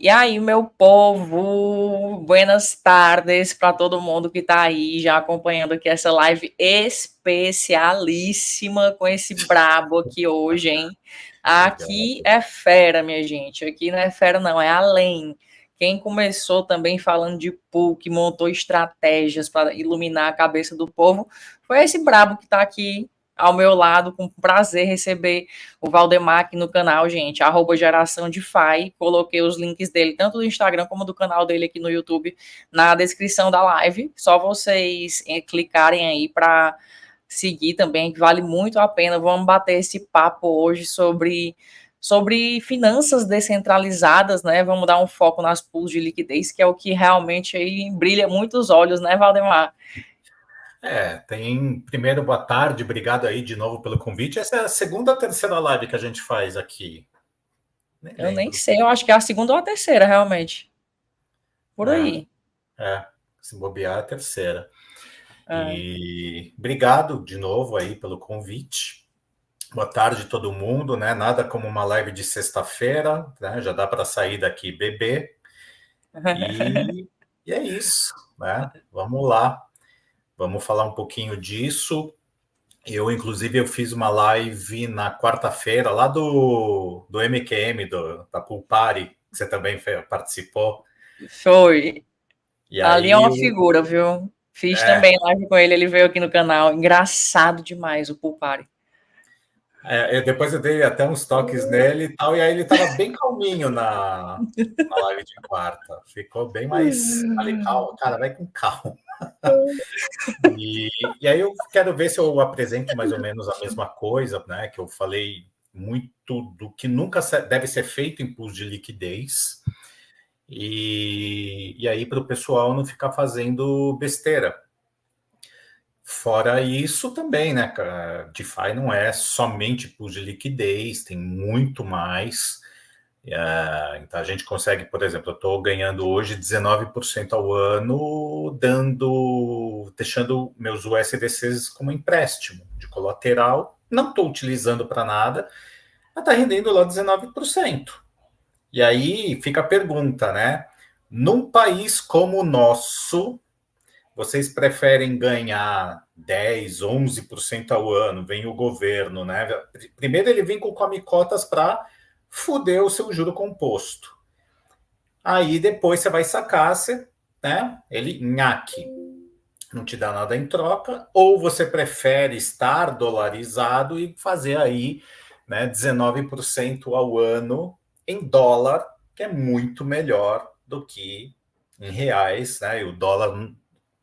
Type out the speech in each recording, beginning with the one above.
E aí, meu povo, buenas tardes para todo mundo que está aí já acompanhando aqui essa live especialíssima com esse brabo aqui hoje, hein? Aqui Obrigado. é fera, minha gente. Aqui não é fera, não, é além. Quem começou também falando de PUC, montou estratégias para iluminar a cabeça do povo, foi esse brabo que está aqui ao meu lado, com prazer receber o Valdemar aqui no canal, gente, @geração de Fai. Coloquei os links dele, tanto do Instagram como do canal dele aqui no YouTube, na descrição da live. Só vocês clicarem aí para seguir também, que vale muito a pena. Vamos bater esse papo hoje sobre finanças descentralizadas, né? Vamos dar um foco nas pools de liquidez, que é o que realmente aí brilha muito os olhos, né, Valdemar? Primeiro, boa tarde, obrigado aí de novo pelo convite. Essa é a segunda ou terceira live que a gente faz aqui. Nem Eu nem lembro. sei, eu acho que é a segunda ou a terceira, realmente. Por É, aí. se bobear, é a terceira. É. E obrigado de novo aí pelo convite. Boa tarde, todo mundo, né? Nada como uma live de sexta-feira, né? Já dá para sair daqui beber. E, e é isso, né? Vamos lá. Vamos falar um pouquinho disso. Eu fiz uma live na quarta-feira, lá do MQM, da Pool Party, que você também participou. Foi. E Ali é aí, uma figura, viu? Fiz é, também live com ele, ele veio aqui no canal. Engraçado demais o Pool Party. depois eu dei até uns toques nele e tal, e aí ele estava bem calminho na live de quarta. Ficou bem mais. Falei, calma, cara, vai com calma. E aí eu quero ver se eu apresento mais ou menos a mesma coisa, né? Que eu falei muito do que nunca deve ser feito em pools de liquidez. E aí, para o pessoal não ficar fazendo besteira. Fora isso, também, né, cara? DeFi não é somente pool de liquidez, tem muito mais. Então, a gente consegue, por exemplo, eu estou ganhando hoje 19% ao ano, deixando meus USDCs como empréstimo de colateral. Não estou utilizando para nada, mas está rendendo lá 19%. E aí fica a pergunta, né? Num país como o nosso, vocês preferem ganhar 10, 11% ao ano? Vem o governo, né? Primeiro ele vem com come-cotas para fuder o seu juro composto. Aí depois você vai sacar, né? Ele nhaque, não te dá nada em troca, ou você prefere estar dolarizado e fazer aí, né, 19% ao ano em dólar, que é muito melhor do que em reais, né? E o dólar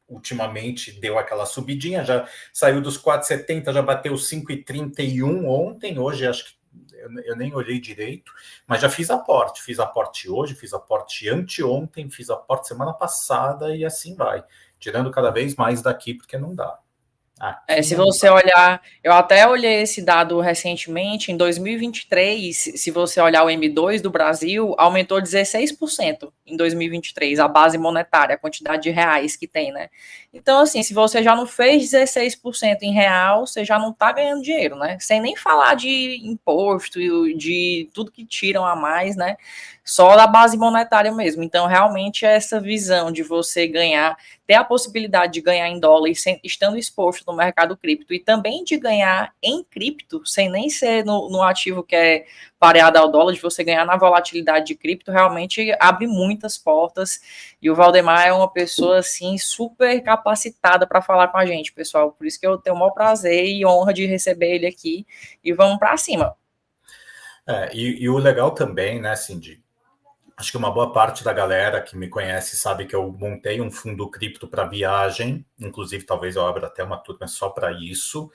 ultimamente deu aquela subidinha, já saiu dos 4,70, já bateu 5,31 ontem, hoje acho que eu nem olhei direito, mas já fiz aporte hoje, fiz aporte anteontem, fiz aporte semana passada e assim vai, tirando cada vez mais daqui porque não dá. Aqui Se não você dá. olhar, eu até olhei esse dado recentemente, em 2023, se você olhar o M2 do Brasil, aumentou 16% em 2023, a base monetária, a quantidade de reais que tem, né? Então, assim, se você já não fez 16% em real, você já não tá ganhando dinheiro, né? Sem nem falar de imposto, de tudo que tiram a mais, né? Só da base monetária mesmo. Então, realmente, essa visão de você ganhar, ter a possibilidade de ganhar em dólar estando exposto no mercado cripto e também de ganhar em cripto, sem nem ser no ativo que é pareado ao dólar, de você ganhar na volatilidade de cripto, realmente abre muitas portas. E o Valdemar é uma pessoa, assim, super capacitada para falar com a gente, pessoal. Por isso que eu tenho o maior prazer e honra de receber ele aqui. E vamos para cima. E o legal também, né, Cindy? Acho que uma boa parte da galera que me conhece sabe que eu montei um fundo cripto para viagem, inclusive talvez eu abra até uma turma só para isso.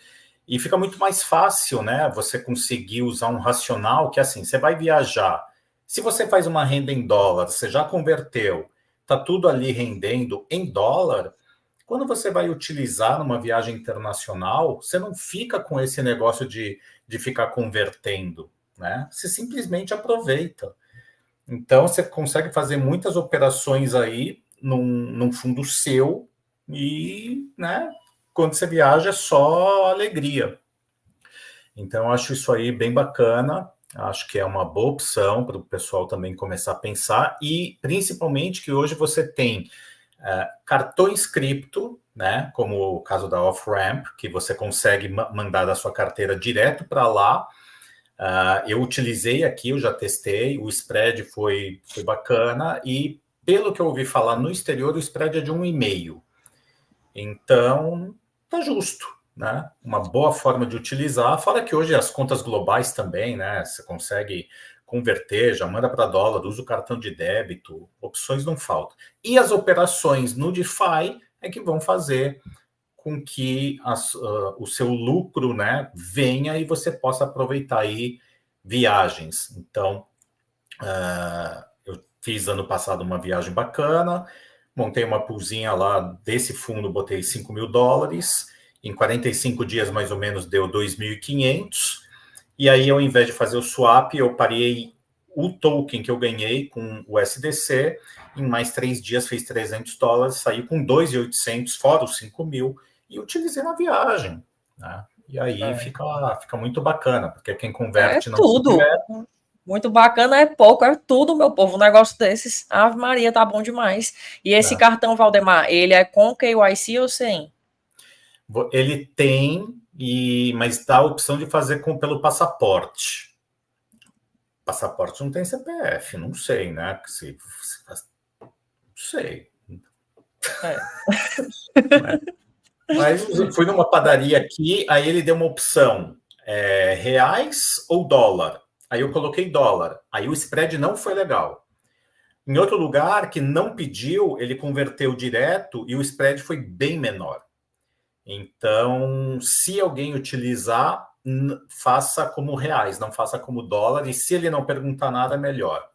E fica muito mais fácil, né? Você conseguir usar um racional que assim, você vai viajar. Se você faz uma renda em dólar, você já converteu, tá tudo ali rendendo em dólar. Quando você vai utilizar numa viagem internacional, você não fica com esse negócio de ficar convertendo, né? Você simplesmente aproveita. Então, você consegue fazer muitas operações aí num fundo seu e, né, quando você viaja é só alegria. Então, eu acho isso aí bem bacana. Acho que é uma boa opção para o pessoal também começar a pensar, e principalmente que hoje você tem cartões cripto, né, como o caso da Off-Ramp, que você consegue mandar da sua carteira direto para lá. Eu utilizei aqui, eu já testei, o spread foi bacana, e pelo que eu ouvi falar no exterior, o spread é de 1,5. Então, tá justo, né? Uma boa forma de utilizar, fora que hoje as contas globais também, né? Você consegue converter, já manda para dólar, usa o cartão de débito, opções não faltam. E as operações no DeFi é que vão fazer com que o seu lucro, né, venha e você possa aproveitar aí viagens. Então, eu fiz ano passado uma viagem bacana, montei uma poolzinha lá desse fundo, botei US$ 5.000, em 45 dias mais ou menos deu 2.500, e aí ao invés de fazer o swap, eu parei o token que eu ganhei com o SDC, em mais 3 dias fez US$ 300, saí com 2.800, fora os 5.000, e utilizei na viagem, né? E aí fica muito bacana, porque quem É converte não se tudo. diverte. Muito bacana, é pouco, é tudo, meu povo. Um negócio desses. Ave Maria, tá bom demais. E esse Né? cartão, Valdemar, ele é com KYC ou sem? Ele tem, mas dá a opção de fazer pelo passaporte. Passaporte não tem CPF, não sei, né? Não sei. É. Né? Mas eu fui numa padaria aqui, aí ele deu uma opção: reais ou dólar. Aí eu coloquei dólar. Aí o spread não foi legal. Em outro lugar que não pediu, ele converteu direto e o spread foi bem menor. Então, se alguém utilizar, faça como reais, não faça como dólar. E se ele não perguntar nada, melhor.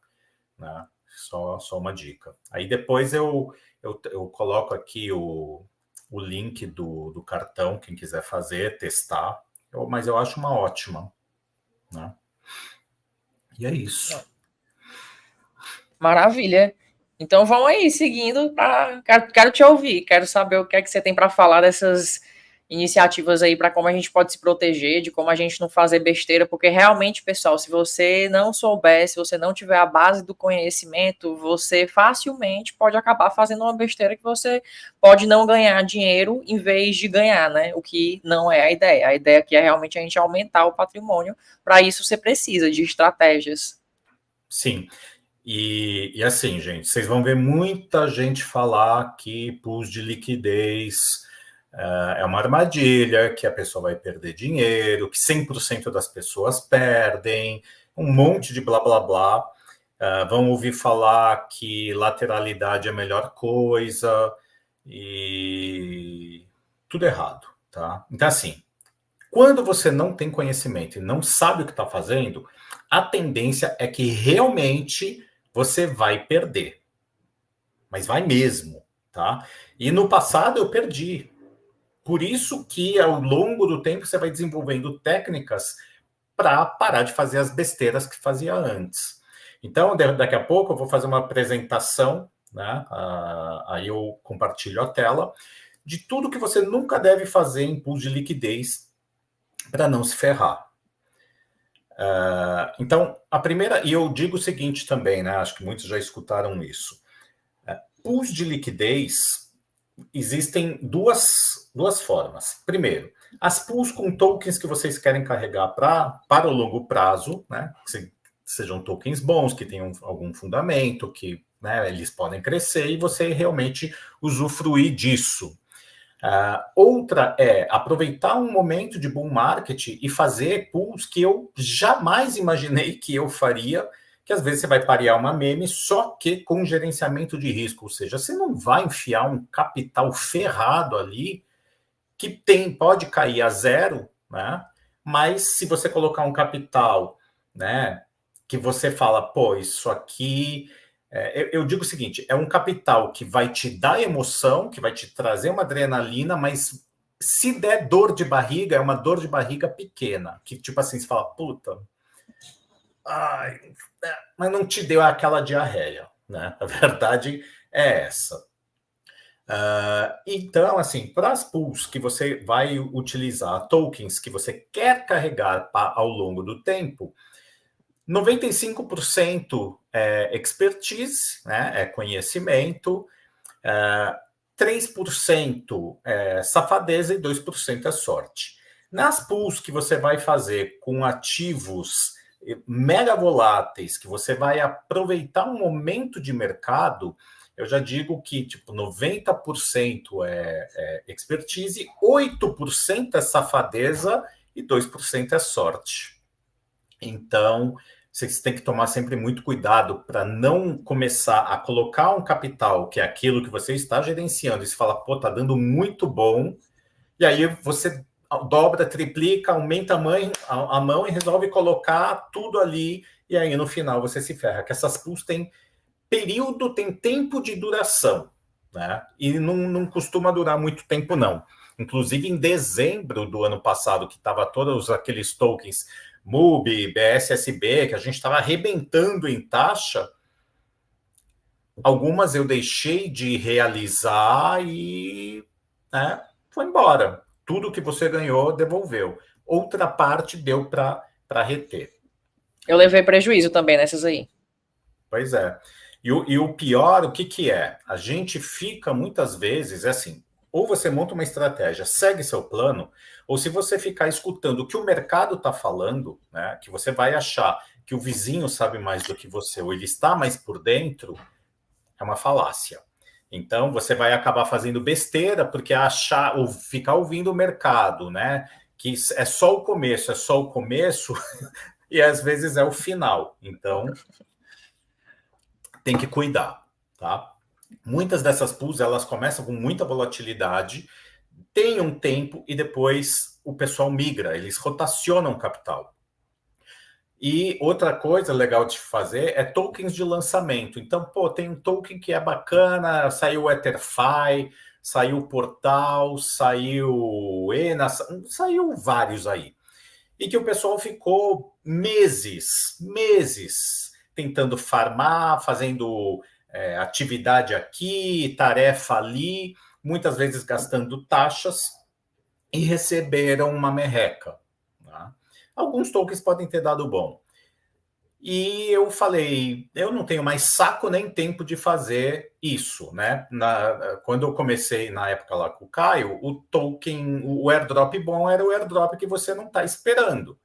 Né? Só uma dica. Aí depois eu coloco aqui o link do cartão, quem quiser fazer, testar. Mas eu acho uma ótima. Né? E é isso. Maravilha. Então vamos aí, seguindo. Quero te ouvir, quero saber o que é que você tem para falar dessas iniciativas aí para como a gente pode se proteger, de como a gente não fazer besteira, porque realmente, pessoal, se você não souber, se você não tiver a base do conhecimento, você facilmente pode acabar fazendo uma besteira que você pode não ganhar dinheiro em vez de ganhar, né? O que não é a ideia. A ideia aqui é realmente a gente aumentar o patrimônio. Para isso você precisa de estratégias. Sim. E assim, gente, vocês vão ver muita gente falar que pools de liquidez é uma armadilha, que a pessoa vai perder dinheiro, que 100% das pessoas perdem, um monte de blá blá blá. Vão ouvir falar que lateralidade é a melhor coisa, e tudo errado, tá? Então, assim, quando você não tem conhecimento e não sabe o que está fazendo, a tendência é que realmente você vai perder. Mas vai mesmo, tá? E no passado eu perdi. Por isso que ao longo do tempo você vai desenvolvendo técnicas para parar de fazer as besteiras que fazia antes. Então, daqui a pouco eu vou fazer uma apresentação, né? Aí eu compartilho a tela de tudo que você nunca deve fazer em pools de liquidez para não se ferrar. Então, a primeira, e eu digo o seguinte também, né? Acho que muitos já escutaram isso. Pools de liquidez existem duas formas. Primeiro, as pools com tokens que vocês querem carregar para o longo prazo, né? Que sejam tokens bons, que tenham algum fundamento, que, né, eles podem crescer e você realmente usufruir disso. Outra é aproveitar um momento de bull market e fazer pools que eu jamais imaginei que eu faria, que às vezes você vai parear uma meme, só que com gerenciamento de risco, ou seja, você não vai enfiar um capital ferrado ali que pode cair a zero, né? Mas se você colocar um capital, né, que você fala, pô, isso aqui eu digo o seguinte: é um capital que vai te dar emoção, que vai te trazer uma adrenalina, mas se der dor de barriga, é uma dor de barriga pequena, que tipo assim, você fala, puta, ai, mas não te deu aquela diarreia, né? A verdade é essa. Então, assim, para as pools que você vai utilizar, tokens que você quer carregar ao longo do tempo, 95% é expertise, né, é conhecimento, 3% é safadeza e 2% é sorte. Nas pools que você vai fazer com ativos mega voláteis, que você vai aproveitar um momento de mercado, eu já digo que tipo 90% é expertise, 8% é safadeza e 2% é sorte. Então, vocês têm que tomar sempre muito cuidado para não começar a colocar um capital, que é aquilo que você está gerenciando, e se fala, pô, tá dando muito bom, e aí você dobra, triplica, aumenta a mão e resolve colocar tudo ali, e aí no final você se ferra. Que essas pools têm período, tem tempo de duração, né? E não costuma durar muito tempo, não. Inclusive, em dezembro do ano passado, que estava todos aqueles tokens MUBI, BSSB, que a gente estava arrebentando em taxa, algumas eu deixei de realizar e, né, foi embora. Tudo que você ganhou, devolveu. Outra parte deu para reter. Eu levei prejuízo também nessas aí. Pois é. E o pior, o que é? A gente fica muitas vezes assim, ou você monta uma estratégia, segue seu plano, ou se você ficar escutando o que o mercado está falando, né, que você vai achar que o vizinho sabe mais do que você, ou ele está mais por dentro, é uma falácia. Então você vai acabar fazendo besteira porque achar ou ficar ouvindo o mercado, né? Que é só o começo, e às vezes é o final. Então tem que cuidar, tá? Muitas dessas pools, elas começam com muita volatilidade, tem um tempo e depois o pessoal migra, eles rotacionam capital. E outra coisa legal de fazer é tokens de lançamento. Então, pô, tem um token que é bacana, saiu o EtherFi, saiu o Portal, saiu o ENA, saiu vários aí. E que o pessoal ficou meses tentando farmar, fazendo atividade aqui, tarefa ali, muitas vezes gastando taxas e receberam uma merreca. Tá? Alguns tokens podem ter dado bom. E eu falei, eu não tenho mais saco nem tempo de fazer isso, né? Quando eu comecei na época lá com o Caio, o token, o airdrop bom era o airdrop que você não está esperando.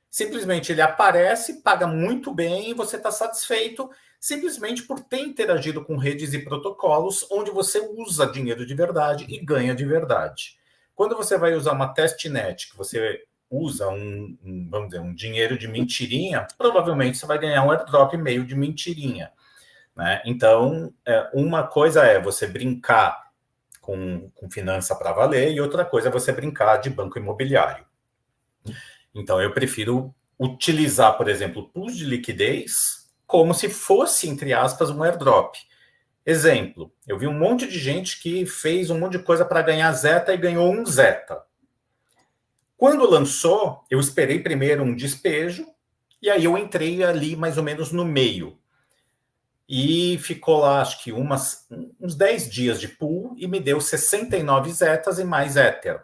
Simplesmente ele aparece, paga muito bem e você está satisfeito simplesmente por ter interagido com redes e protocolos onde você usa dinheiro de verdade e ganha de verdade. Quando você vai usar uma testnet, que você usa vamos dizer, um dinheiro de mentirinha, provavelmente você vai ganhar um airdrop meio de mentirinha. Né? Então, uma coisa é você brincar com finança para valer e outra coisa é você brincar de banco imobiliário. Então, eu prefiro utilizar, por exemplo, pools de liquidez como se fosse, entre aspas, um airdrop. Exemplo, eu vi um monte de gente que fez um monte de coisa para ganhar Zeta e ganhou um Zeta. Quando lançou, eu esperei primeiro um despejo e aí eu entrei ali mais ou menos no meio. E ficou lá, acho que uns 10 dias de pool e me deu 69 Zetas e mais Ether.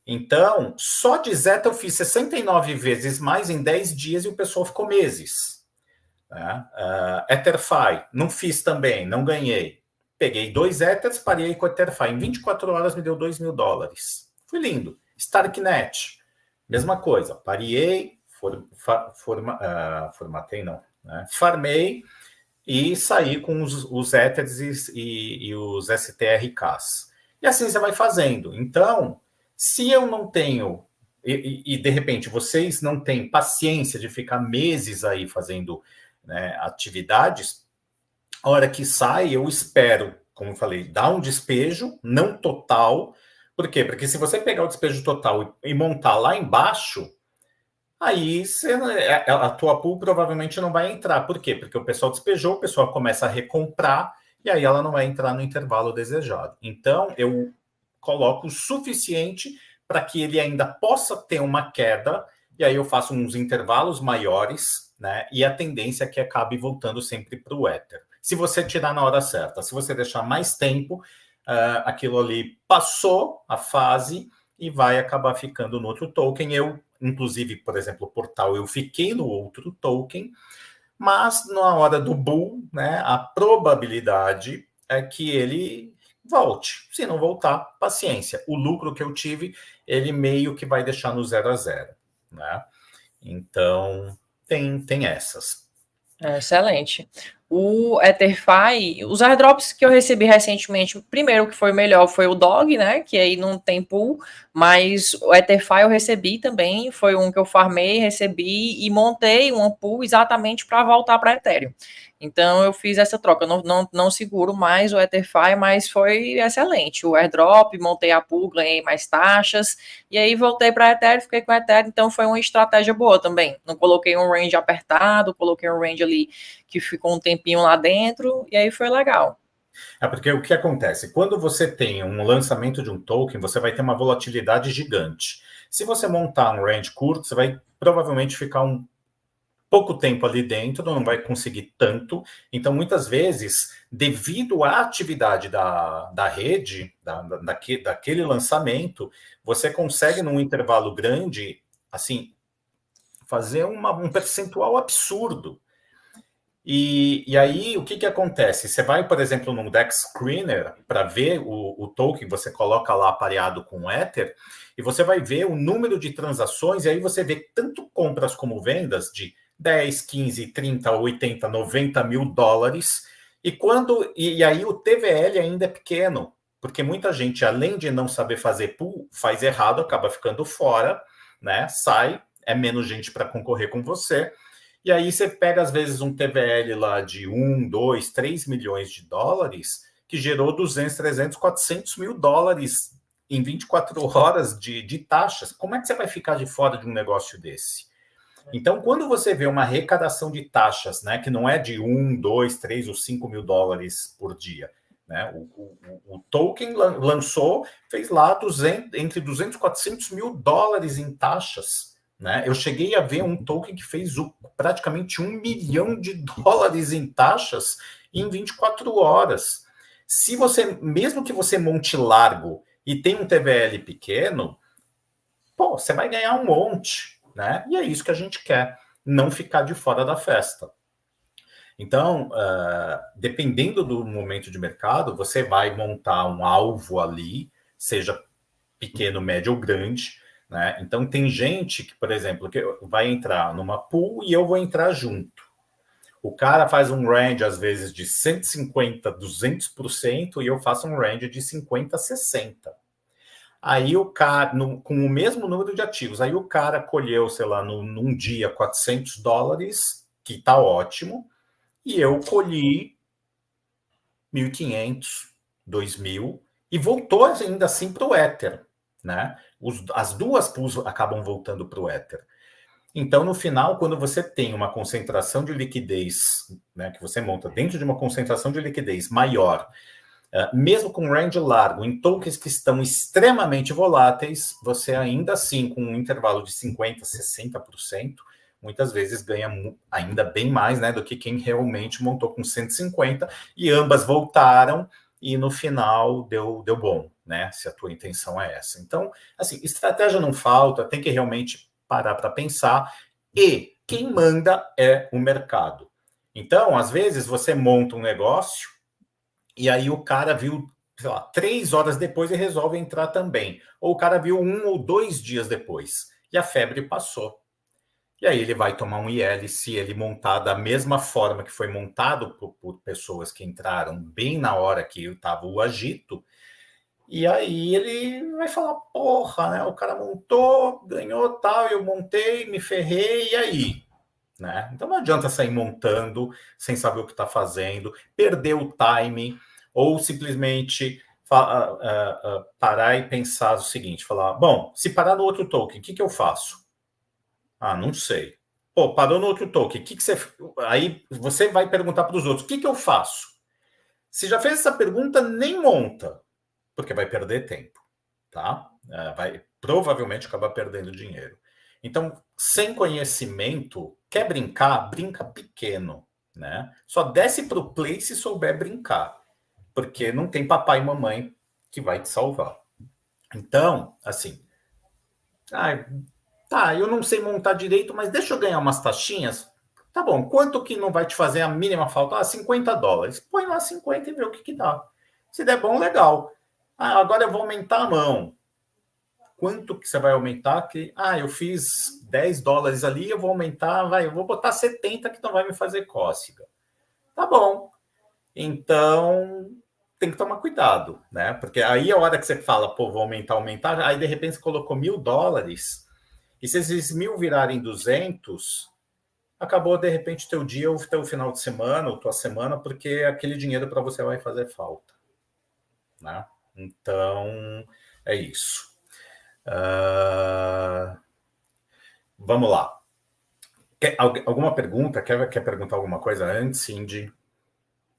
Então, só de Zeta eu fiz 69 vezes mais em 10 dias e o pessoal ficou meses. Né? EtherFi, não fiz também, não ganhei. Peguei 2 Ethers, parei com o EtherFi. Em 24 horas me deu $2.000. Foi lindo. Starknet, mesma coisa. Parei, formatei não, né? Farmei e saí com os Ethers e os STRKs. E assim você vai fazendo. Então, se eu não tenho, e de repente vocês não têm paciência de ficar meses aí fazendo, né, atividades, a hora que sai, eu espero, como eu falei, dar um despejo, não total. Por quê? Porque se você pegar o despejo total e montar lá embaixo, aí a tua pool provavelmente não vai entrar. Por quê? Porque o pessoal despejou, o pessoal começa a recomprar, e aí ela não vai entrar no intervalo desejado. Então, eu coloco o suficiente para que ele ainda possa ter uma queda, e aí eu faço uns intervalos maiores, né? E a tendência é que acabe voltando sempre para o Ether. Se você tirar na hora certa, se você deixar mais tempo, aquilo ali passou a fase e vai acabar ficando no outro token. Eu inclusive, por exemplo, o portal, eu fiquei no outro token, mas na hora do bull, né, a probabilidade é que ele volte. Se não voltar, paciência. O lucro que eu tive, ele meio que vai deixar no 0 a 0, né? Então, tem essas. Excelente. O EtherFi, os airdrops que eu recebi recentemente, o primeiro que foi melhor foi o Dog, né? Que aí não tem pool, mas o EtherFi eu recebi também, foi um que eu farmei, recebi e montei uma pool exatamente para voltar para Ethereum. Então eu fiz essa troca. Eu não seguro mais o EtherFi, mas foi excelente. O airdrop, montei a pool, ganhei mais taxas, e aí voltei para Ethereum, fiquei com Ethereum, então foi uma estratégia boa também. Não coloquei um range apertado, coloquei um range ali que ficou um tempinho lá dentro, e aí foi legal. É porque o que acontece? Quando você tem um lançamento de um token, você vai ter uma volatilidade gigante. Se você montar um range curto, você vai provavelmente ficar um pouco tempo ali dentro, não vai conseguir tanto. Então, muitas vezes, devido à atividade da rede, daquele lançamento, você consegue, num intervalo grande, assim, fazer um percentual absurdo. E aí, o que acontece? Você vai, por exemplo, num DEX Screener para ver o token, você coloca lá pareado com o Ether, e você vai ver o número de transações, e aí você vê tanto compras como vendas de 10, 15, 30, 80, 90 mil dólares, e aí o TVL ainda é pequeno, porque muita gente, além de não saber fazer pool, faz errado, acaba ficando fora, né? Sai, é menos gente para concorrer com você. E aí você pega, às vezes, um TVL lá de 1, 2, 3 milhões de dólares, que gerou 200, 300, 400 mil dólares em 24 horas de taxas. Como é que você vai ficar de fora de um negócio desse? Então, quando você vê uma arrecadação de taxas, né, que não é de 1, 2, 3 ou 5 mil dólares por dia, né, o token lançou, fez lá entre 200 e 400 mil dólares em taxas. Né? Eu cheguei a ver um token que fez praticamente 1 milhão de dólares em taxas em 24 horas. Se você, mesmo que você monte largo e tem um TVL pequeno, pô, você vai ganhar um monte, né? E é isso que a gente quer, não ficar de fora da festa. Então, dependendo do momento de mercado, você vai montar um alvo ali, seja pequeno, médio ou grande, né? Então, tem gente que, por exemplo, que vai entrar numa pool e eu vou entrar junto. O cara faz um range, às vezes, de 150%, 200%, e eu faço um range de 50%, 60%. Aí o cara, com o mesmo número de ativos, aí o cara colheu, sei lá, num dia 400 dólares, que tá ótimo, e eu colhi 1.500, 2.000, e voltou ainda assim para o Ether, né? As duas pools acabam voltando para o Ether. Então, no final, quando você tem uma concentração de liquidez, né, que você monta dentro de uma concentração de liquidez maior, mesmo com range largo, em tokens que estão extremamente voláteis, você ainda assim, com um intervalo de 50%, 60%, muitas vezes ganha ainda bem mais, né, do que quem realmente montou com 150, e ambas voltaram, e no final deu bom, né, se a tua intenção é essa. Então, assim, estratégia não falta, tem que realmente parar para pensar, e quem manda é o mercado. Então, às vezes, você monta um negócio, e aí o cara viu, sei lá, 3 horas depois e resolve entrar também. Ou o cara viu 1 ou 2 dias depois. E a febre passou. E aí ele vai tomar um IL se ele montar da mesma forma que foi montado por pessoas que entraram bem na hora que estava o agito. E aí ele vai falar, porra, né? O cara montou, ganhou tal, eu montei, me ferrei, e aí? Né? Então não adianta sair montando sem saber o que está fazendo, perder o time, ou simplesmente parar e pensar o seguinte, falar, bom, se parar no outro token, o que eu faço? Ah, não sei. Pô, parou no outro token, que você... Aí você vai perguntar para os outros, o que eu faço? Se já fez essa pergunta, nem monta, porque vai perder tempo, tá? Vai provavelmente acabar perdendo dinheiro. Então, sem conhecimento, quer brincar? Brinca pequeno, né? Só desce para o play se souber brincar, porque não tem papai e mamãe que vai te salvar. Então, assim, Tá, eu não sei montar direito, mas deixa eu ganhar umas taxinhas. Tá bom, quanto que não vai te fazer a mínima falta? Ah, $50. Põe lá 50 e vê o que que dá. Se der bom, legal. Ah, agora eu vou aumentar a mão. Quanto que você vai aumentar? Eu fiz $10 ali, eu vou aumentar, eu vou botar 70 que não vai me fazer cócega. Tá bom. Então, tem que tomar cuidado, né? Porque aí a hora que você fala, pô, vou aumentar, aí de repente você colocou $1.000, e se esses 1.000 virarem 200, acabou de repente teu dia, ou teu final de semana, ou tua semana, porque aquele dinheiro para você vai fazer falta, né? Então, é isso. Vamos lá. Alguma pergunta? Quer perguntar alguma coisa antes, Cindy?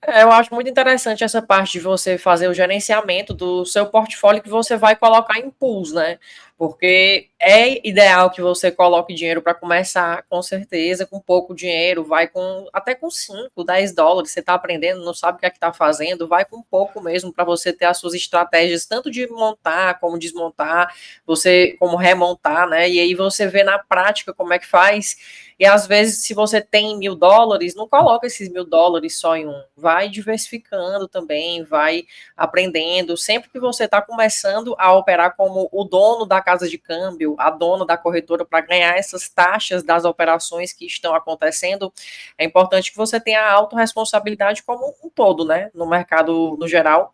Eu acho muito interessante essa parte de você fazer o gerenciamento do seu portfólio que você vai colocar em pools, né? Porque é ideal que você coloque dinheiro para começar, com certeza, com pouco dinheiro, vai com até com 5, $10, você está aprendendo, não sabe o que é que está fazendo, vai com pouco mesmo para você ter as suas estratégias, tanto de montar como desmontar, você como remontar, né? E aí você vê na prática como é que faz. E às vezes, se você tem $1.000, não coloca esses $1.000 só em um. Vai diversificando também, vai aprendendo. Sempre que você está começando a operar como o dono da casa de câmbio, a dona da corretora, para ganhar essas taxas das operações que estão acontecendo, é importante que você tenha a autorresponsabilidade como um todo, né? No mercado no geral.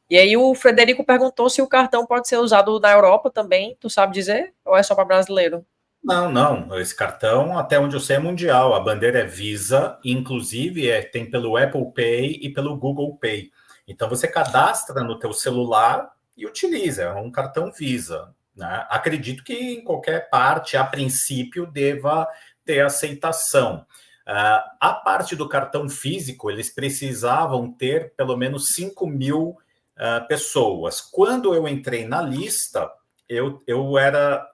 E aí o Frederico perguntou se o cartão pode ser usado na Europa também. Tu sabe dizer? Ou é só para brasileiro? Não, não. Esse cartão, até onde eu sei, é mundial. A bandeira é Visa, inclusive tem pelo Apple Pay e pelo Google Pay. Então você cadastra no teu celular e utiliza. É um cartão Visa, né? Acredito que em qualquer parte, a princípio, deva ter aceitação. A parte do cartão físico, eles precisavam ter pelo menos 5.000 pessoas. Quando eu entrei na lista, eu era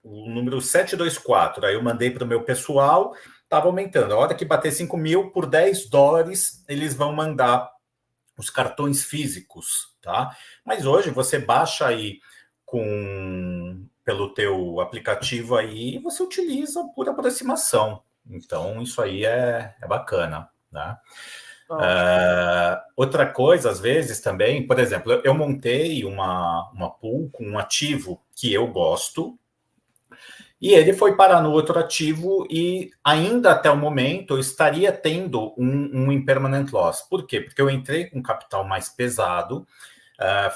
o número 724. Aí eu mandei para o meu pessoal, estava aumentando. A hora que bater 5.000 por $10, eles vão mandar os cartões físicos, tá? Mas hoje você baixa aí pelo teu aplicativo aí e você utiliza por aproximação. Então, isso aí é bacana, né? Outra coisa, às vezes, também, por exemplo, eu montei uma pool com um ativo que eu gosto, e ele foi parar no outro ativo e ainda até o momento eu estaria tendo um impermanent loss. Por quê? Porque eu entrei com capital mais pesado,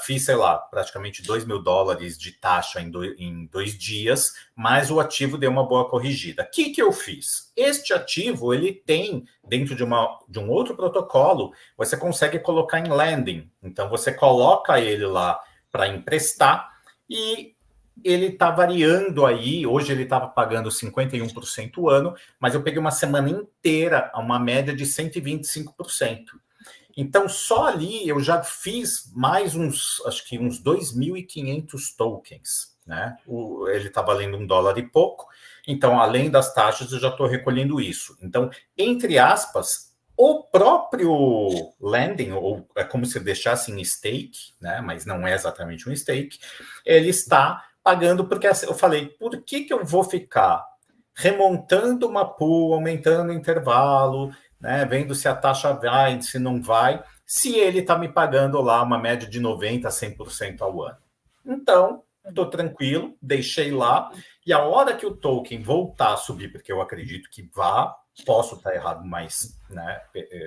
fiz, sei lá, praticamente $2.000 de taxa em 2 dias, mas o ativo deu uma boa corrigida. O que eu fiz? Este ativo, ele tem, dentro de um outro protocolo, você consegue colocar em lending. Então, você coloca ele lá para emprestar e ele está variando aí. Hoje ele estava pagando 51% o ano, mas eu peguei uma semana inteira, uma média de 125%. Então, só ali eu já fiz mais acho que uns 2.500 tokens, né? Ele está valendo $1 e pouco. Então, além das taxas, eu já estou recolhendo isso. Então, entre aspas, o próprio lending, ou é como se deixasse em stake, né? Mas não é exatamente um stake, ele está pagando, porque eu falei, por que eu vou ficar remontando uma pool, aumentando o intervalo, né, vendo se a taxa vai, se não vai, se ele está me pagando lá uma média de 90% a 100% ao ano. Então, estou tranquilo, deixei lá, e a hora que o token voltar a subir, porque eu acredito que vá, posso estar errado, mas né,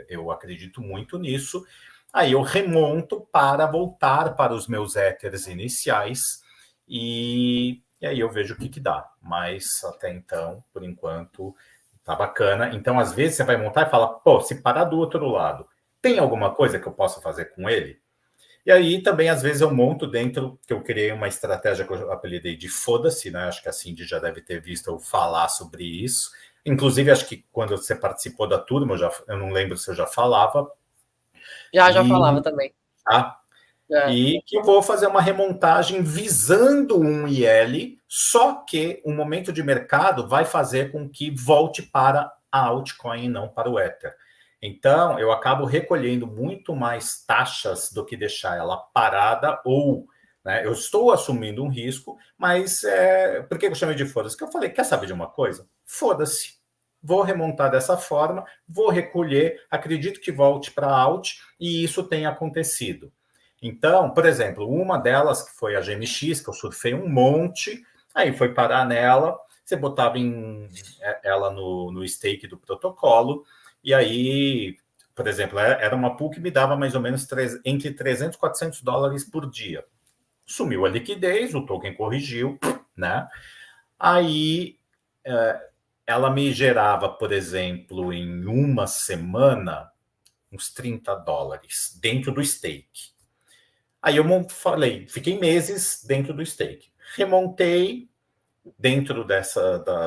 eu acredito muito nisso, aí eu remonto para voltar para os meus Ethers iniciais, e aí eu vejo o que dá. Mas até então, por enquanto, tá bacana. Então, às vezes, você vai montar e fala, pô, se parar do outro lado, tem alguma coisa que eu possa fazer com ele? E aí também, às vezes, eu monto dentro, que eu criei uma estratégia que eu apelidei de foda-se, né? Acho que a Cindy já deve ter visto eu falar sobre isso. Inclusive, acho que quando você participou da turma, eu não lembro se eu já falava. Já falava também. Tá? Já. E que eu vou fazer uma remontagem visando um IL, só que o momento de mercado vai fazer com que volte para a altcoin e não para o Ether. Então, eu acabo recolhendo muito mais taxas do que deixar ela parada ou né? Eu estou assumindo um risco, mas por que eu chamei de foda-se? Porque eu falei, quer saber de uma coisa? Foda-se. Vou remontar dessa forma, vou recolher, acredito que volte para alt, e isso tem acontecido. Então, por exemplo, uma delas, que foi a GMX, que eu surfei um monte, aí foi parar nela, você botava ela no stake do protocolo, e aí, por exemplo, era uma pool que me dava mais ou menos entre 300 e 400 dólares por dia. Sumiu a liquidez, o token corrigiu, né? Aí ela me gerava, por exemplo, em uma semana, uns 30 dólares dentro do stake. Aí eu falei, fiquei meses dentro do stake. Remontei dentro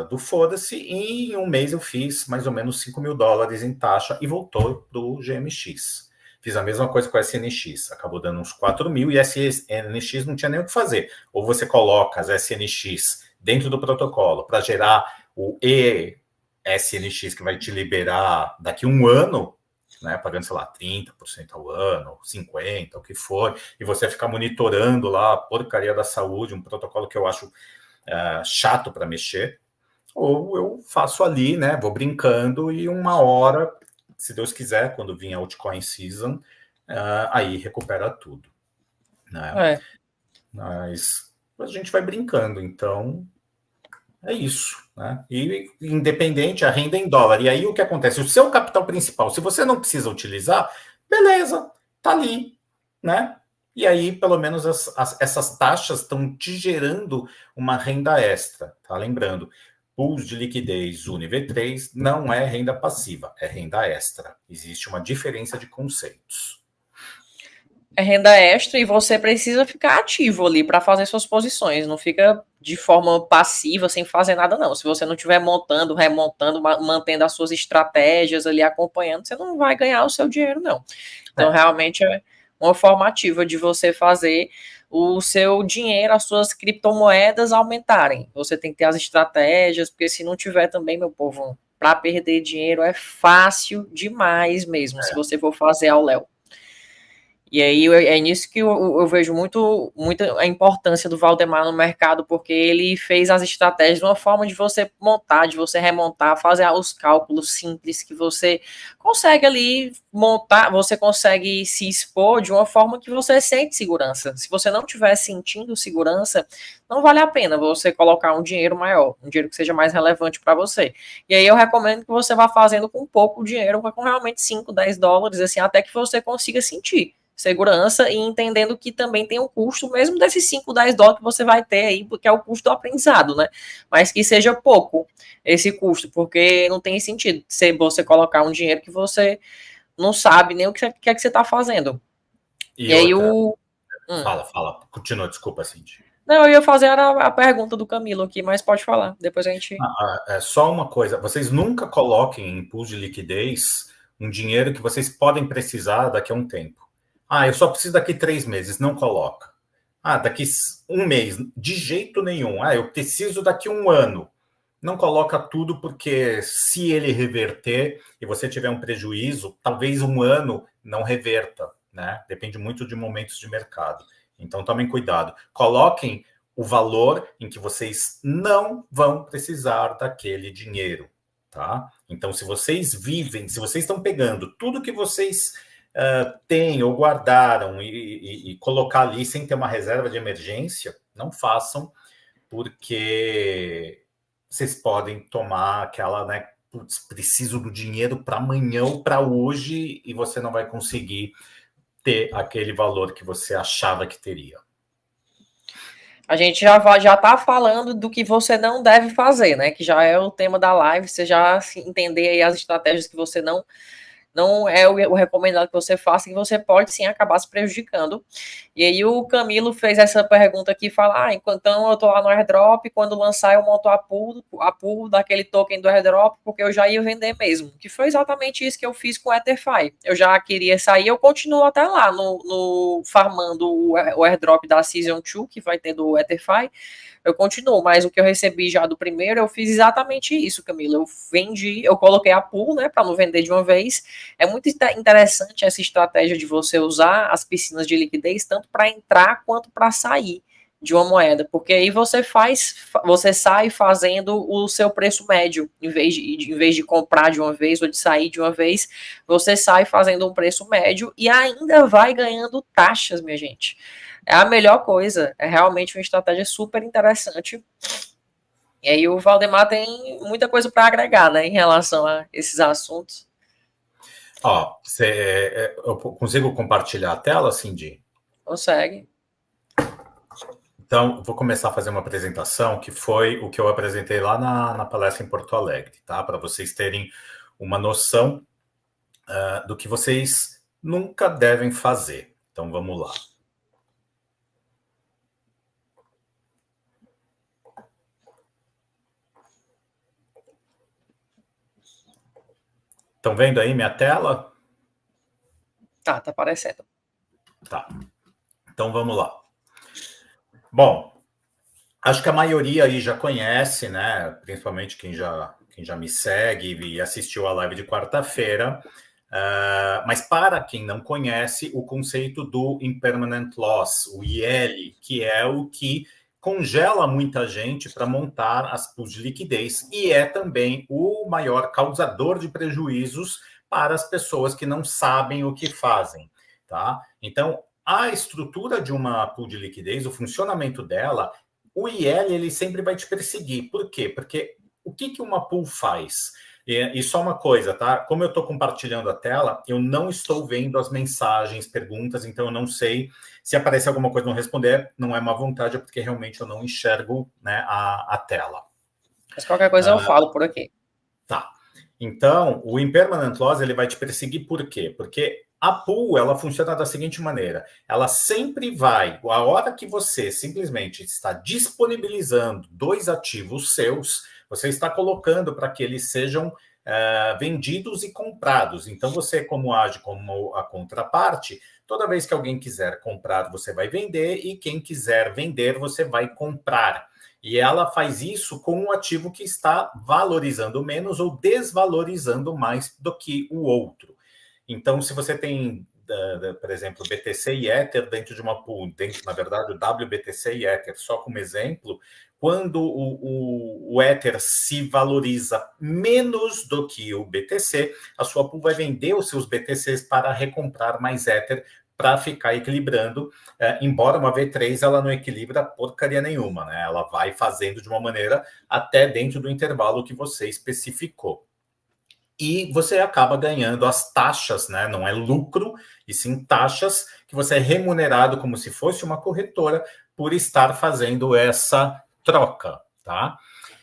do foda-se, e em um mês eu fiz mais ou menos 5 mil dólares em taxa e voltou para o GMX. Fiz a mesma coisa com a SNX, acabou dando uns 4 mil, e a SNX não tinha nem o que fazer. Ou você coloca as SNX dentro do protocolo para gerar o ESNX, que vai te liberar daqui a um ano, né, pagando, sei lá, 30% ao ano, 50%, o que for, e você ficar monitorando lá a porcaria da saúde, um protocolo que eu acho chato para mexer, ou eu faço ali, né, vou brincando, e uma hora, se Deus quiser, quando vir a altcoin season, aí recupera tudo, né? Mas a gente vai brincando, então é isso, né? E independente, a renda em dólar. E aí o que acontece? O seu capital principal, se você não precisa utilizar, beleza, tá ali, né? E aí, pelo menos, essas taxas estão te gerando uma renda extra, tá? Lembrando, pools de liquidez UniV3 não é renda passiva, é renda extra. Existe uma diferença de conceitos. É renda extra e você precisa ficar ativo ali para fazer suas posições, não fica de forma passiva, sem fazer nada não. Se você não estiver montando, remontando, mantendo as suas estratégias ali, acompanhando, você não vai ganhar o seu dinheiro não. Então, realmente é uma forma ativa de você fazer o seu dinheiro, as suas criptomoedas aumentarem. Você tem que ter as estratégias, porque se não tiver também, meu povo, para perder dinheiro é fácil demais mesmo, se você for fazer ao léu. E aí é nisso que eu vejo muito a importância do Valdemar no mercado, porque ele fez as estratégias de uma forma de você montar, de você remontar, fazer os cálculos simples que você consegue ali montar, você consegue se expor de uma forma que você sente segurança. Se você não estiver sentindo segurança, não vale a pena você colocar um dinheiro maior, um dinheiro que seja mais relevante para você. E aí eu recomendo que você vá fazendo com pouco dinheiro, com realmente 5, 10 dólares, assim, até que você consiga sentir segurança e entendendo que também tem um custo, mesmo desses 5, 10 dólares que você vai ter aí, porque é o custo do aprendizado, né? Mas que seja pouco esse custo, porque não tem sentido se você colocar um dinheiro que você não sabe nem o que é que você está fazendo. E aí outra... o... Fala. Continua, desculpa, Cindy. Não, eu ia fazer a pergunta do Camilo aqui, mas pode falar, depois a gente... Só uma coisa, vocês nunca coloquem em pools de liquidez um dinheiro que vocês podem precisar daqui a um tempo. Eu só preciso daqui 3 meses, não coloca. Daqui um mês, de jeito nenhum. Eu preciso daqui um ano. Não coloca tudo, porque se ele reverter e você tiver um prejuízo, talvez um ano não reverta, né? Depende muito de momentos de mercado. Então, tomem cuidado. Coloquem o valor em que vocês não vão precisar daquele dinheiro, tá? Então, se vocês estão pegando tudo que vocês têm ou guardaram e colocar ali sem ter uma reserva de emergência, não façam, porque vocês podem tomar aquela, né? Putz, preciso do dinheiro para amanhã ou para hoje, e você não vai conseguir ter aquele valor que você achava que teria. A gente já tá falando do que você não deve fazer, né? Que já é o tema da live, você já entender aí as estratégias que você não é o recomendado que você faça, que você pode sim acabar se prejudicando. E aí o Camilo fez essa pergunta aqui, fala, então eu tô lá no airdrop, quando lançar eu monto a pool daquele token do airdrop, porque eu já ia vender mesmo, que foi exatamente isso que eu fiz com o Etherfi. Eu já queria sair, eu continuo até lá no farmando o airdrop da Season 2, que vai ter do Etherfi, eu continuo, mas o que eu recebi já do primeiro, eu fiz exatamente isso, Camilo. Eu coloquei a pool, né, para não vender de uma vez, É muito interessante essa estratégia de você usar as piscinas de liquidez tanto para entrar quanto para sair de uma moeda, porque aí você sai fazendo o seu preço médio, em vez de comprar de uma vez ou de sair de uma vez, você sai fazendo um preço médio e ainda vai ganhando taxas, minha gente. É a melhor coisa, é realmente uma estratégia super interessante. E aí o Valdemar tem muita coisa para agregar, né, em relação a esses assuntos. Ó, eu consigo compartilhar a tela, Cindy? Consegue. Então, vou começar a fazer uma apresentação que foi o que eu apresentei lá na palestra em Porto Alegre, tá? Para vocês terem uma noção do que vocês nunca devem fazer. Então, vamos lá. Estão vendo aí minha tela? Tá aparecendo. Tá. Então, vamos lá. Bom, acho que a maioria aí já conhece, né? Principalmente quem já me segue e assistiu a live de quarta-feira. Mas para quem não conhece, o conceito do Impermanent Loss, o IL, que é o que congela muita gente para montar as pools de liquidez e é também o maior causador de prejuízos para as pessoas que não sabem o que fazem, tá? Então, a estrutura de uma pool de liquidez, o funcionamento dela, o IL ele sempre vai te perseguir. Por quê? Porque o que uma pool faz? E só uma coisa, tá? Como eu estou compartilhando a tela, eu não estou vendo as mensagens, perguntas, então eu não sei se aparecer alguma coisa e não responder, não é má vontade, é porque realmente eu não enxergo, né, a tela. Mas qualquer coisa eu falo por aqui. Tá. Então, o Impermanent Loss, ele vai te perseguir por quê? Porque a pool, ela funciona da seguinte maneira, ela sempre vai, a hora que você simplesmente está disponibilizando dois ativos seus, você está colocando para que eles sejam vendidos e comprados. Então, você, como age como a contraparte, toda vez que alguém quiser comprar, você vai vender, e quem quiser vender, você vai comprar. E ela faz isso com um ativo que está valorizando menos ou desvalorizando mais do que o outro. Então, se você tem, por exemplo, BTC e Ether dentro de uma pool, na verdade, o WBTC e Ether, só como exemplo, quando o Ether se valoriza menos do que o BTC, a sua pool vai vender os seus BTCs para recomprar mais Ether para ficar equilibrando, embora uma V3 ela não equilibra porcaria nenhuma, né? Ela vai fazendo de uma maneira até dentro do intervalo que você especificou. E você acaba ganhando as taxas, né? Não é lucro, e sim taxas, que você é remunerado como se fosse uma corretora por estar fazendo essa troca, tá?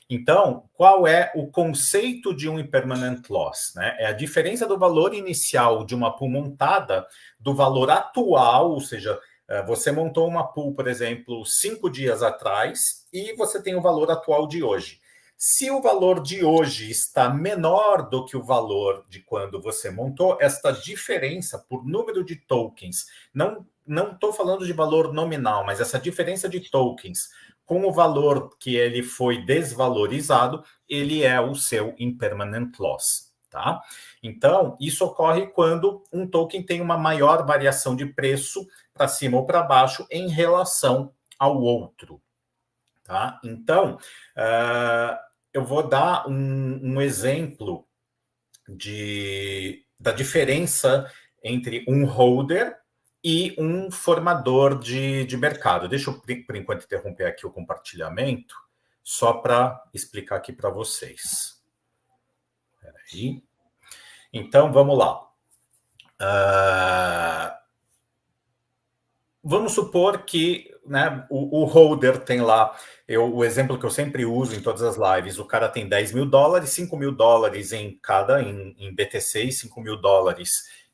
Então, qual é o conceito de um impermanent loss? Né? É a diferença do valor inicial de uma pool montada do valor atual, ou seja, você montou uma pool, por exemplo, 5 dias atrás e você tem o valor atual de hoje. Se o valor de hoje está menor do que o valor de quando você montou, esta diferença por número de tokens, não estou falando de valor nominal, mas essa diferença de tokens com o valor que ele foi desvalorizado, ele é o seu impermanent loss, tá? Então, isso ocorre quando um token tem uma maior variação de preço para cima ou para baixo em relação ao outro, tá? Então, eu vou dar um exemplo da diferença entre um holder e um formador de mercado. Deixa eu, por enquanto, interromper aqui o compartilhamento, só para explicar aqui para vocês. Espera aí. Então, vamos lá. Vamos supor que, né, o holder tem lá, o exemplo que eu sempre uso em todas as lives, o cara tem $10.000, $5.000 em BTC e $5.000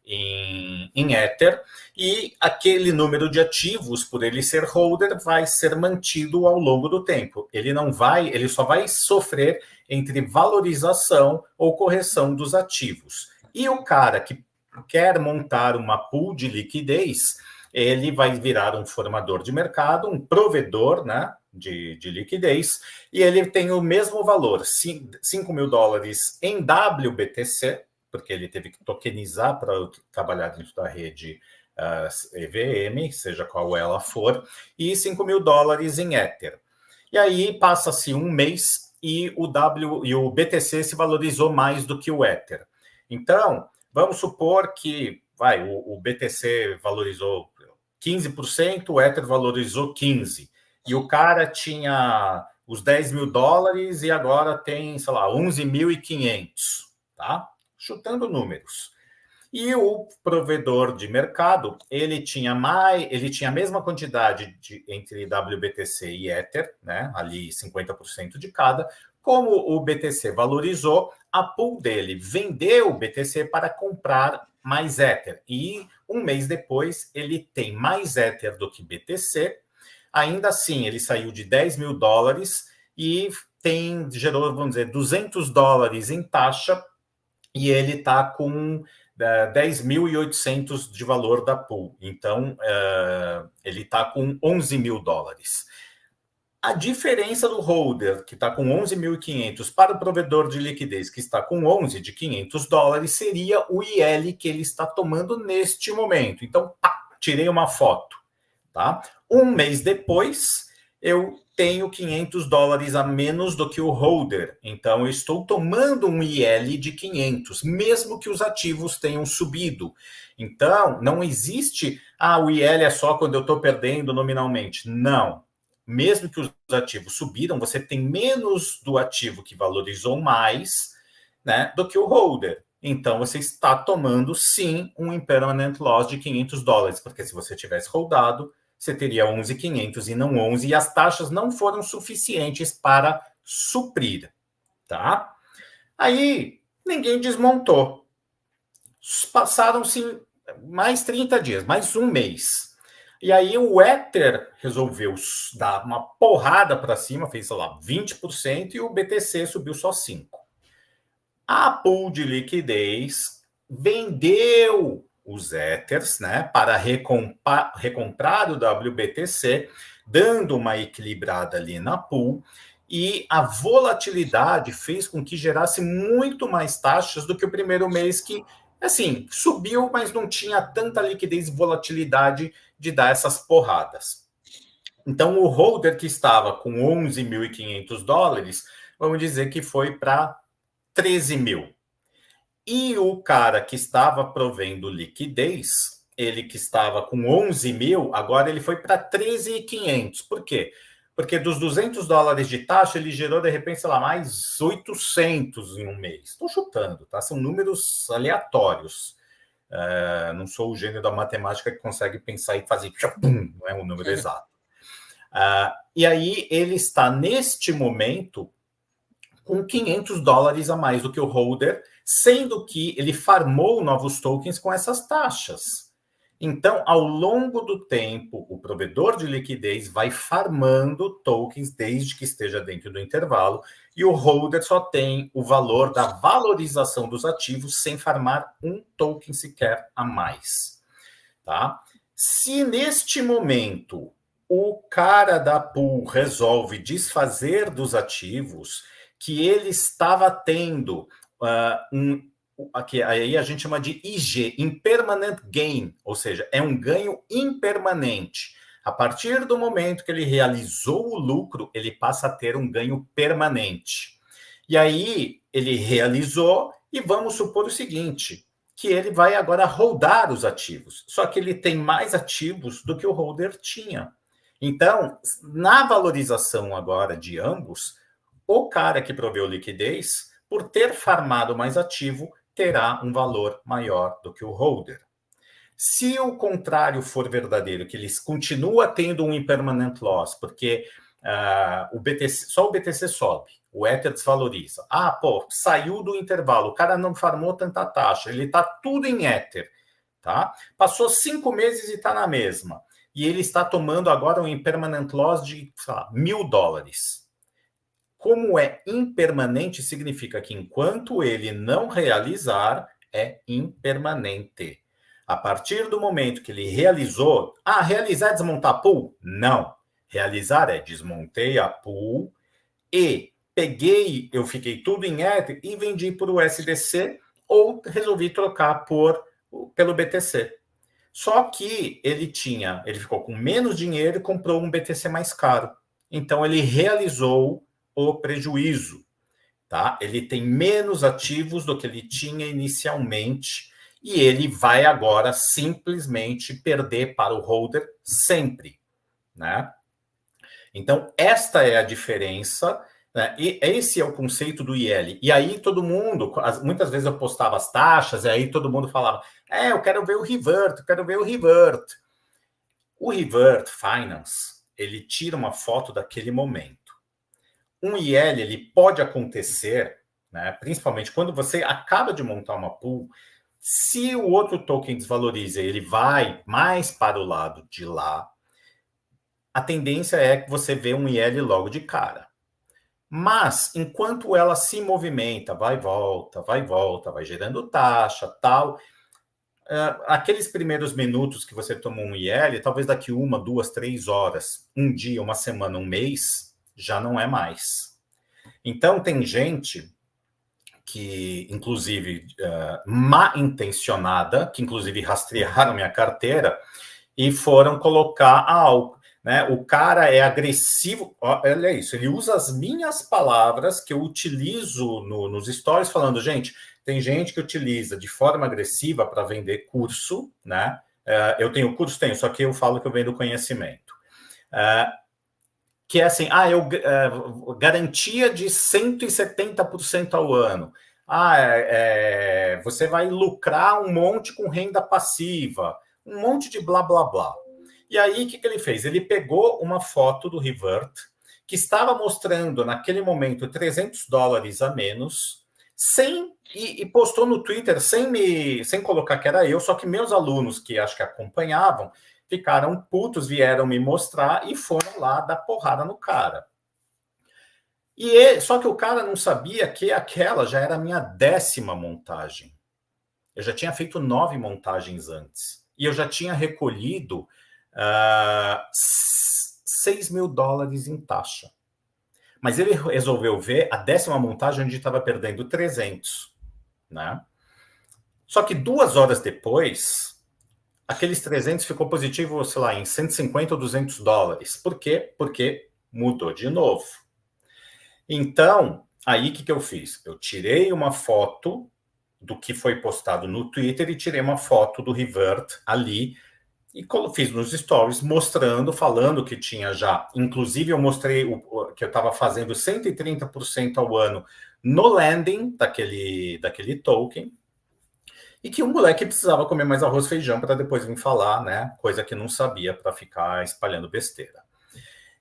em Ether, e aquele número de ativos, por ele ser holder, vai ser mantido ao longo do tempo. Ele só vai sofrer entre valorização ou correção dos ativos. E o cara que quer montar uma pool de liquidez, ele vai virar um formador de mercado, um provedor, né, de liquidez, e ele tem o mesmo valor, $5.000 em WBTC, porque ele teve que tokenizar para trabalhar dentro da rede EVM, seja qual ela for, e $5.000 em Ether. E aí passa-se um mês e o BTC se valorizou mais do que o Ether. Então, vamos supor que o BTC valorizou 15%, o Ether valorizou 15%. E o cara tinha os $10.000 e agora tem, sei lá, 11.500, tá? Chutando números. E o provedor de mercado, ele tinha a mesma quantidade entre WBTC e Ether, né? Ali 50% de cada. Como o BTC valorizou, a pool dele vendeu o BTC para comprar mais Ether. E um mês depois, ele tem mais Ether do que BTC. Ainda assim, ele saiu de $10.000 e gerou, vamos dizer, $200 em taxa, e ele está com 10.800 de valor da pool. Então, ele está com $11.000. A diferença do holder, que está com 11.500, para o provedor de liquidez, que está com 11 de $500, seria o IL que ele está tomando neste momento. Então, tirei uma foto. Tá? Um mês depois, eu tenho $500 a menos do que o holder. Então, eu estou tomando um IL de 500, mesmo que os ativos tenham subido. Então, não existe, o IL é só quando eu estou perdendo nominalmente. Não. Mesmo que os ativos subiram, você tem menos do ativo que valorizou mais, né, do que o holder. Então, você está tomando, sim, um impermanent loss de $500, porque se você tivesse holdado, você teria 11.500 e não 11, e as taxas não foram suficientes para suprir, tá? Aí, ninguém desmontou. Passaram-se mais 30 dias, mais um mês. E aí o Ether resolveu dar uma porrada para cima, fez, sei lá, 20%, e o BTC subiu só 5%. A pool de liquidez vendeu os Ethers, né, para recomprar o WBTC, dando uma equilibrada ali na pool, e a volatilidade fez com que gerasse muito mais taxas do que o primeiro mês, que, assim, subiu, mas não tinha tanta liquidez e volatilidade de dar essas porradas. Então, o holder que estava com $11.500, vamos dizer que foi para 13 mil. E o cara que estava provendo liquidez, ele que estava com 11 mil, agora ele foi para 13.500. Por quê? Porque dos $200 de taxa, ele gerou, de repente, sei lá, mais 800 em um mês. Estou chutando, tá? São números aleatórios. Não sou o gênio da matemática que consegue pensar e fazer, pum, não é um número exato. E aí, ele está, neste momento, com $500 a mais do que o holder, sendo que ele farmou novos tokens com essas taxas. Então, ao longo do tempo, o provedor de liquidez vai farmando tokens desde que esteja dentro do intervalo, e o holder só tem o valor da valorização dos ativos sem farmar um token sequer a mais. Tá? Se neste momento o cara da pool resolve desfazer dos ativos que ele estava tendo aqui, aí a gente chama de IG, Impermanent Gain, ou seja, é um ganho impermanente. A partir do momento que ele realizou o lucro, ele passa a ter um ganho permanente. E aí ele realizou, e vamos supor o seguinte, que ele vai agora holdar os ativos, só que ele tem mais ativos do que o holder tinha. Então, na valorização agora de ambos, o cara que proveu liquidez, por ter farmado mais ativo, terá um valor maior do que o holder. Se o contrário for verdadeiro, que eles continuam tendo um impermanent loss, porque só o BTC sobe, o Ether desvaloriza. Saiu do intervalo, o cara não farmou tanta taxa, ele está tudo em Ether, tá? Passou 5 meses e está na mesma. E ele está tomando agora um impermanent loss de, sei lá, $1.000. Como é impermanente, significa que enquanto ele não realizar, é impermanente. A partir do momento que ele realizou, realizar é desmontar a pool? Não. Realizar é desmontei a pool e eu fiquei tudo em Ether e vendi por USDC, ou resolvi trocar pelo BTC. Só que ele ficou com menos dinheiro e comprou um BTC mais caro. Então ele realizou o prejuízo, tá? Ele tem menos ativos do que ele tinha inicialmente e ele vai agora simplesmente perder para o holder sempre, né? Então esta é a diferença, né? E esse é o conceito do IL. E aí todo mundo, muitas vezes eu postava as taxas, e aí todo mundo falava, eu quero ver o revert, eu quero ver o revert. O revert finance, ele tira uma foto daquele momento. Um IL, ele pode acontecer, né, principalmente quando você acaba de montar uma pool, se o outro token desvaloriza, ele vai mais para o lado de lá, a tendência é que você vê um IL logo de cara. Mas, enquanto ela se movimenta, vai e volta, vai gerando taxa, tal, aqueles primeiros minutos que você toma um IL, talvez daqui 1, 2, 3 horas, um dia, uma semana, um mês, já não é mais. Então, tem gente que, inclusive, mal intencionada, que inclusive rastrearam minha carteira e foram colocar algo. Né? O cara é agressivo, olha isso, ele usa as minhas palavras que eu utilizo nos stories, falando, gente, tem gente que utiliza de forma agressiva para vender curso, né? Eu tenho curso, só que eu falo que eu vendo conhecimento. Que é assim, garantia de 170% ao ano. Você vai lucrar um monte com renda passiva, um monte de blá, blá, blá. E aí, o que ele fez? Ele pegou uma foto do revert, que estava mostrando, naquele momento, $300 a menos, e postou no Twitter sem colocar que era eu, só que meus alunos, que acho que acompanhavam, ficaram putos, vieram me mostrar e foram lá dar porrada no cara. Só que o cara não sabia que aquela já era a minha 10ª montagem. Eu já tinha feito 9 montagens antes. E eu já tinha recolhido $6 mil em taxa. Mas ele resolveu ver a 10ª montagem onde estava perdendo 300, né? Só que 2 horas depois, aqueles 300 ficou positivo, sei lá, em 150 ou $200. Por quê? Porque mudou de novo. Então, aí o que eu fiz? Eu tirei uma foto do que foi postado no Twitter e tirei uma foto do revert ali, e fiz nos stories mostrando, falando que tinha já, inclusive eu mostrei que eu estava fazendo 130% ao ano no landing daquele token, e que o moleque precisava comer mais arroz e feijão para depois vir falar, né? Coisa que não sabia, para ficar espalhando besteira.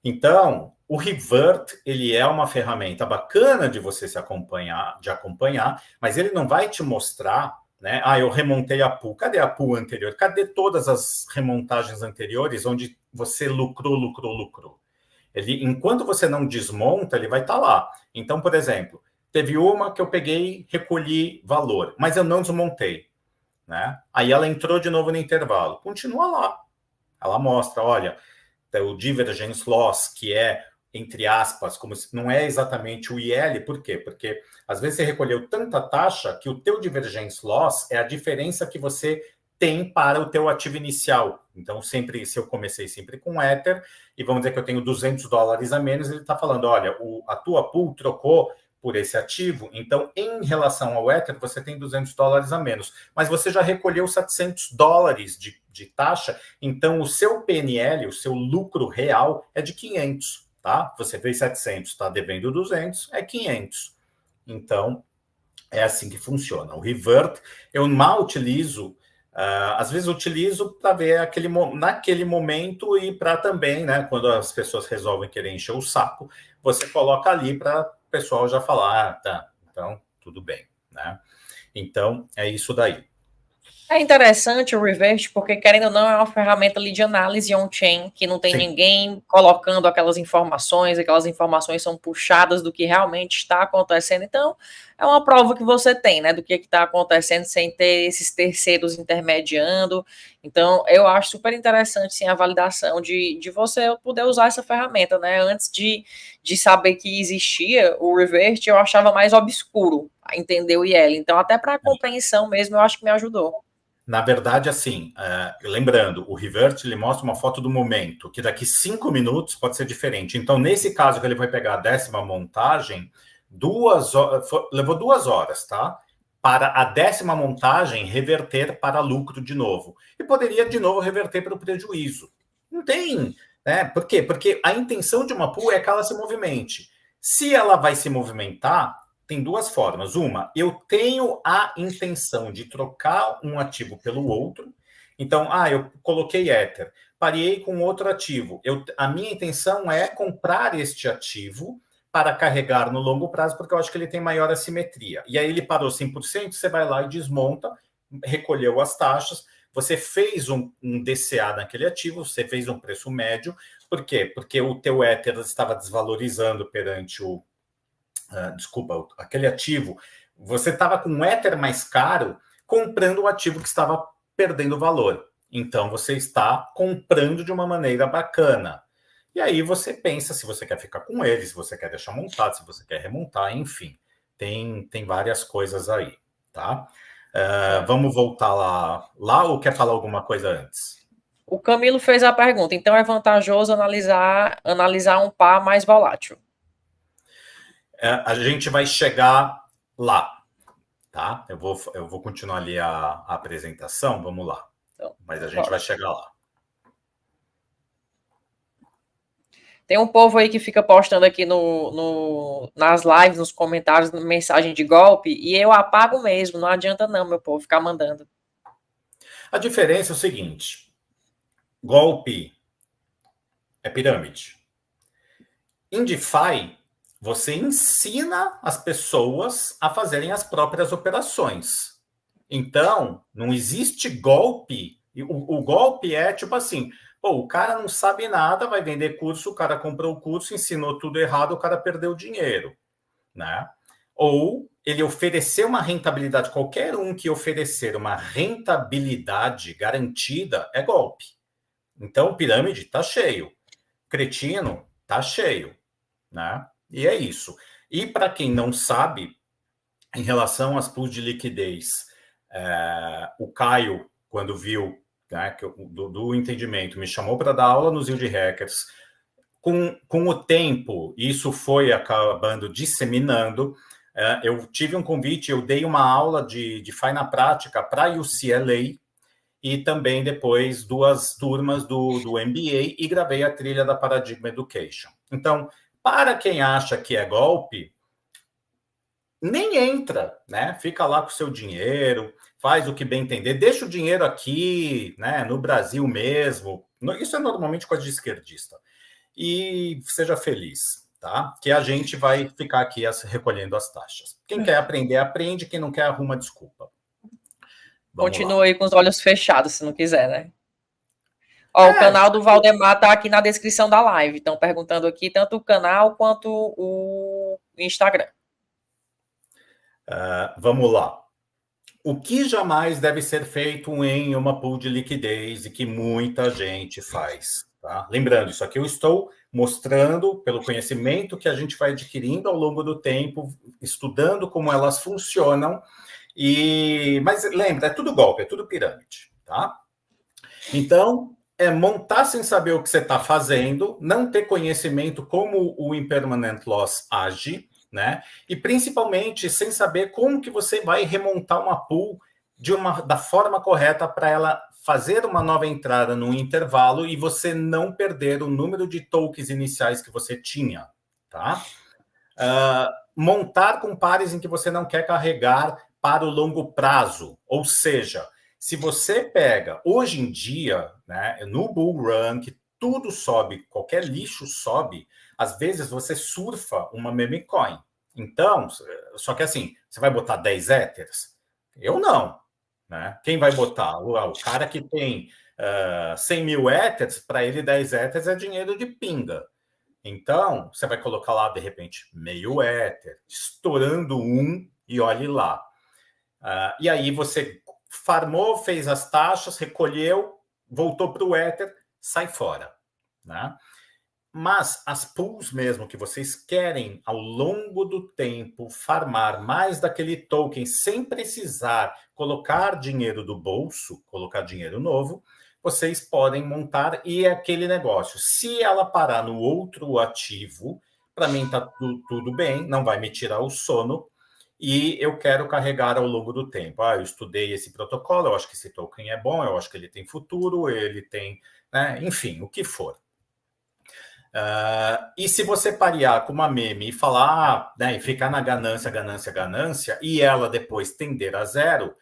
Então, o revert, ele é uma ferramenta bacana de você acompanhar, mas ele não vai te mostrar, né? Eu remontei a pool. Cadê a pool anterior? Cadê todas as remontagens anteriores onde você lucrou? Enquanto você não desmonta, ele vai estar lá. Então, por exemplo, teve uma que eu peguei, recolhi valor, mas eu não desmontei, né? Aí ela entrou de novo no intervalo. Continua lá. Ela mostra, olha, o divergence loss, que é, entre aspas, como se não é exatamente o IL, por quê? Porque às vezes você recolheu tanta taxa que o teu divergence loss é a diferença que você tem para o teu ativo inicial. Então, se eu comecei sempre com Ether, e vamos dizer que eu tenho $200 a menos, ele está falando, olha, a tua pool trocou por esse ativo, então, em relação ao Ether, você tem $200 a menos, mas você já recolheu $700 de taxa, então o seu PNL, o seu lucro real, é de 500, tá? Você fez 700, está devendo 200, é 500. Então, é assim que funciona. O revert, eu mal utilizo, às vezes eu utilizo para ver naquele momento e para também, né, quando as pessoas resolvem querer encher o saco, você coloca ali para o pessoal já falar, tá, então tudo bem, né? Então, é isso daí. É interessante o Reverse, porque, querendo ou não, é uma ferramenta ali de análise on-chain, que não tem Sim. ninguém colocando aquelas informações são puxadas do que realmente está acontecendo. Então, é uma prova que você tem, né, do que está acontecendo, sem ter esses terceiros intermediando. Então, eu acho super interessante, sim, a validação de você poder usar essa ferramenta, né. Antes de saber que existia o Reverse, eu achava mais obscuro entender o IL. Então, até para a compreensão mesmo, eu acho que me ajudou. Na verdade, assim, lembrando, o Revert ele mostra uma foto do momento, que daqui 5 minutos pode ser diferente. Então, nesse caso que ele vai pegar a 10ª montagem, levou 2 horas, tá? Para a 10ª montagem reverter para lucro de novo. E poderia de novo reverter para o prejuízo. Não tem, né? Por quê? Porque a intenção de uma pool é que ela se movimente. Se ela vai se movimentar, tem duas formas. Uma, eu tenho a intenção de trocar um ativo pelo outro. Então, eu coloquei Ether, parei com outro ativo. A minha intenção é comprar este ativo para carregar no longo prazo, porque eu acho que ele tem maior assimetria. E aí ele parou 100%, você vai lá e desmonta, recolheu as taxas, você fez um DCA naquele ativo, você fez um preço médio. Por quê? Porque o teu Ether estava desvalorizando perante aquele ativo, você estava com um Ether mais caro comprando um ativo que estava perdendo valor. Então, você está comprando de uma maneira bacana. E aí você pensa se você quer ficar com ele, se você quer deixar montado, se você quer remontar, enfim. Tem várias coisas aí, tá? Vamos voltar lá ou quer falar alguma coisa antes? O Camilo fez a pergunta, então é vantajoso analisar um par mais volátil. A gente vai chegar lá, tá? Eu vou continuar ali a apresentação, vamos lá. Então, Mas a gente bora. vai chegar lá. Tem um povo aí que fica postando aqui nas lives, nos comentários, mensagem de golpe, e eu apago mesmo, não adianta não, meu povo, ficar mandando. A diferença é o seguinte: golpe é pirâmide. Em DeFi, você ensina as pessoas a fazerem as próprias operações. Então, não existe golpe. O golpe é tipo assim: o cara não sabe nada, vai vender curso, o cara comprou o curso, ensinou tudo errado, o cara perdeu dinheiro, né? Ou ele ofereceu uma rentabilidade, qualquer um que oferecer uma rentabilidade garantida é golpe. Então, pirâmide tá cheio, cretino tá cheio, né? E é isso. E para quem não sabe, em relação às pools de liquidez, o Caio, quando viu, né, do entendimento, me chamou para dar aula nos Yield Hackers. Com o tempo, isso foi acabando disseminando. Eu tive um convite, eu dei uma aula de DeFi na prática para a UCLA e também depois 2 turmas do MBA e gravei a trilha da Paradigm Education. Então, para quem acha que é golpe, nem entra, né? Fica lá com o seu dinheiro, faz o que bem entender, deixa o dinheiro aqui, né? No Brasil mesmo. Isso é normalmente coisa de esquerdista. E seja feliz, tá? Que a gente vai ficar aqui recolhendo as taxas. Quem quer aprender, aprende. Quem não quer, arruma desculpa. Vamos lá. Continua aí com os olhos fechados, se não quiser, né? Ó, o canal do Valdemar tá aqui na descrição da live. Estão perguntando aqui tanto o canal quanto o Instagram. Vamos lá. O que jamais deve ser feito em uma pool de liquidez e que muita gente faz, tá? Lembrando, isso aqui eu estou mostrando pelo conhecimento que a gente vai adquirindo ao longo do tempo, estudando como elas funcionam. Mas lembra, é tudo golpe, é tudo pirâmide, tá? Então, é montar sem saber o que você está fazendo, não ter conhecimento como o impermanent loss age, né? E principalmente sem saber como que você vai remontar uma pool da forma correta para ela fazer uma nova entrada no intervalo e você não perder o número de tokens iniciais que você tinha, tá? Montar com pares em que você não quer carregar para o longo prazo, ou seja, se você pega hoje em dia, né, no bull run, que tudo sobe, qualquer lixo sobe, às vezes você surfa uma meme coin. Então, só que assim, você vai botar 10 Ethers? Eu não, né? Quem vai botar? O cara que tem 100 mil Ethers, para ele 10 Ethers é dinheiro de pinga. Então, você vai colocar lá, de repente, meio Ether, estourando um, e olhe lá. E aí você farmou, fez as taxas, recolheu, voltou para o Ether, sai fora, né? Mas as pools mesmo que vocês querem, ao longo do tempo, farmar mais daquele token sem precisar colocar dinheiro do bolso, colocar dinheiro novo, vocês podem montar e é aquele negócio. Se ela parar no outro ativo, para mim está tudo bem, não vai me tirar o sono, e eu quero carregar ao longo do tempo. Eu estudei esse protocolo, eu acho que esse token é bom, eu acho que ele tem futuro, ele tem, né, enfim, o que for. E se você parear com uma meme e falar, né, e ficar na ganância, ganância, ganância, e ela depois tender a zero,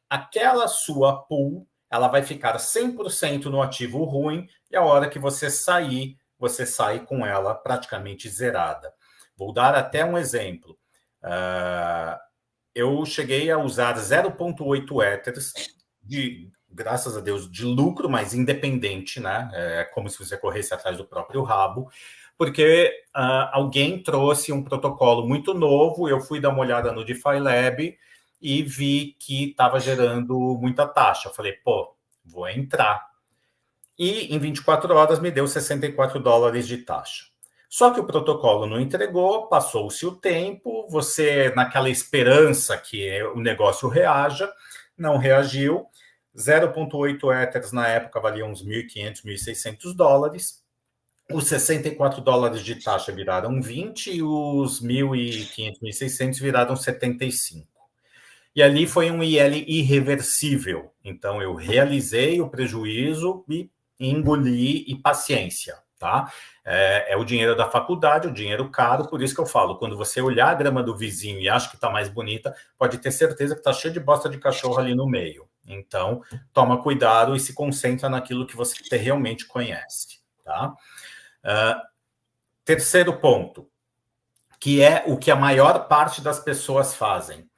aquela sua pool, ela vai ficar 100% no ativo ruim, e a hora que você sair, você sai com ela praticamente zerada. Vou dar até um exemplo. Eu cheguei a usar 0,8 Ethers, graças a Deus, de lucro, mas independente, né? É como se você corresse atrás do próprio rabo, porque alguém trouxe um protocolo muito novo, eu fui dar uma olhada no DeFi Lab e vi que estava gerando muita taxa. Eu falei, pô, vou entrar. E em 24 horas me deu $64 de taxa. Só que o protocolo não entregou, passou-se o tempo, você, naquela esperança que o negócio reaja, não reagiu. 0,8 Ethers na época valia uns $1.500, $1.600. Os $64 de taxa viraram 20 e os 1.500, 1.600 viraram 75. E ali foi um IL irreversível. Então eu realizei o prejuízo e engoli, e paciência, tá? É o dinheiro da faculdade, o dinheiro caro, por isso que eu falo, quando você olhar a grama do vizinho e acha que está mais bonita, pode ter certeza que está cheio de bosta de cachorro ali no meio. Então, toma cuidado e se concentra naquilo que você realmente conhece, tá? Terceiro ponto, que é o que a maior parte das pessoas fazem.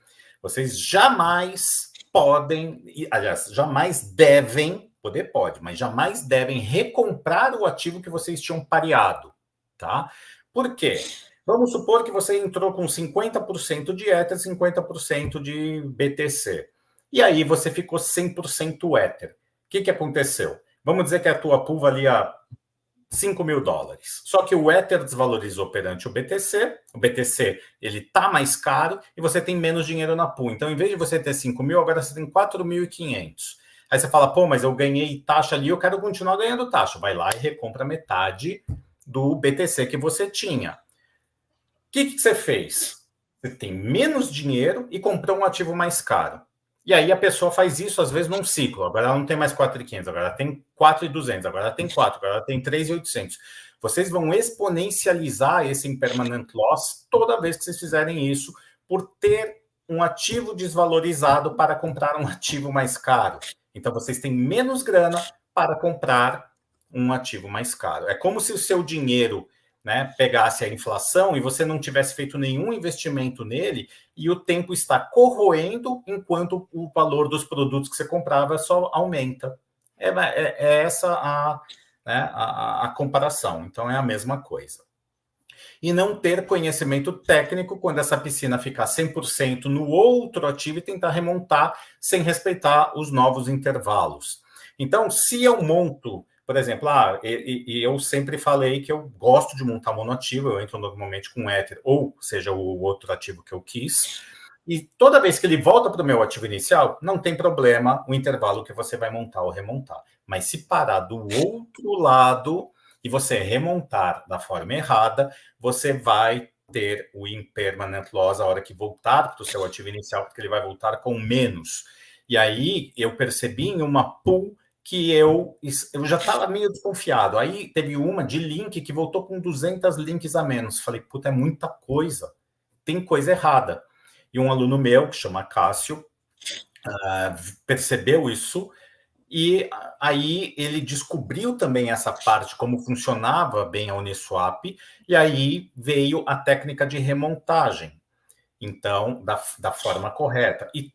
Vocês jamais podem, aliás, jamais devem, poder pode, mas jamais devem recomprar o ativo que vocês tinham pareado, tá? Por quê? Vamos supor que você entrou com 50% de Ether, 50% de BTC. E aí você ficou 100% Ether. O que aconteceu? Vamos dizer que a tua pool valia $5 mil. Só que o Ether desvalorizou perante o BTC ele tá mais caro e você tem menos dinheiro na pool. Então, em vez de você ter 5 mil, agora você tem 4.500. Aí você fala, pô, mas eu ganhei taxa ali, eu quero continuar ganhando taxa. Vai lá e recompra metade do BTC que você tinha. O que você fez? Você tem menos dinheiro e comprou um ativo mais caro. E aí a pessoa faz isso, às vezes, num ciclo. Agora ela não tem mais 4.500, agora ela tem 4.200, agora ela tem 4, agora ela tem 3.800. Vocês vão exponencializar esse impermanent loss toda vez que vocês fizerem isso, por ter um ativo desvalorizado para comprar um ativo mais caro. Então, vocês têm menos grana para comprar um ativo mais caro. É como se o seu dinheiro, né, pegasse a inflação e você não tivesse feito nenhum investimento nele e o tempo está corroendo enquanto o valor dos produtos que você comprava só aumenta. É essa a comparação. Então, é a mesma coisa. E não ter conhecimento técnico quando essa piscina ficar 100% no outro ativo e tentar remontar sem respeitar os novos intervalos. Então, se eu monto, por exemplo, eu sempre falei que eu gosto de montar monoativo, eu entro normalmente com Ether, ou seja, o outro ativo que eu quis, e toda vez que ele volta para o meu ativo inicial, não tem problema o intervalo que você vai montar ou remontar. Mas se parar do outro lado e você remontar da forma errada, você vai ter o impermanent loss a hora que voltar para o seu ativo inicial, porque ele vai voltar com menos. E aí eu percebi em uma pool que eu já estava meio desconfiado. Aí teve uma de link que voltou com 200 links a menos. Falei, puta, é muita coisa. Tem coisa errada. E um aluno meu, que chama Cássio, percebeu isso, e aí ele descobriu também essa parte, como funcionava bem a Uniswap, e aí veio a técnica de remontagem. Então, da forma correta. E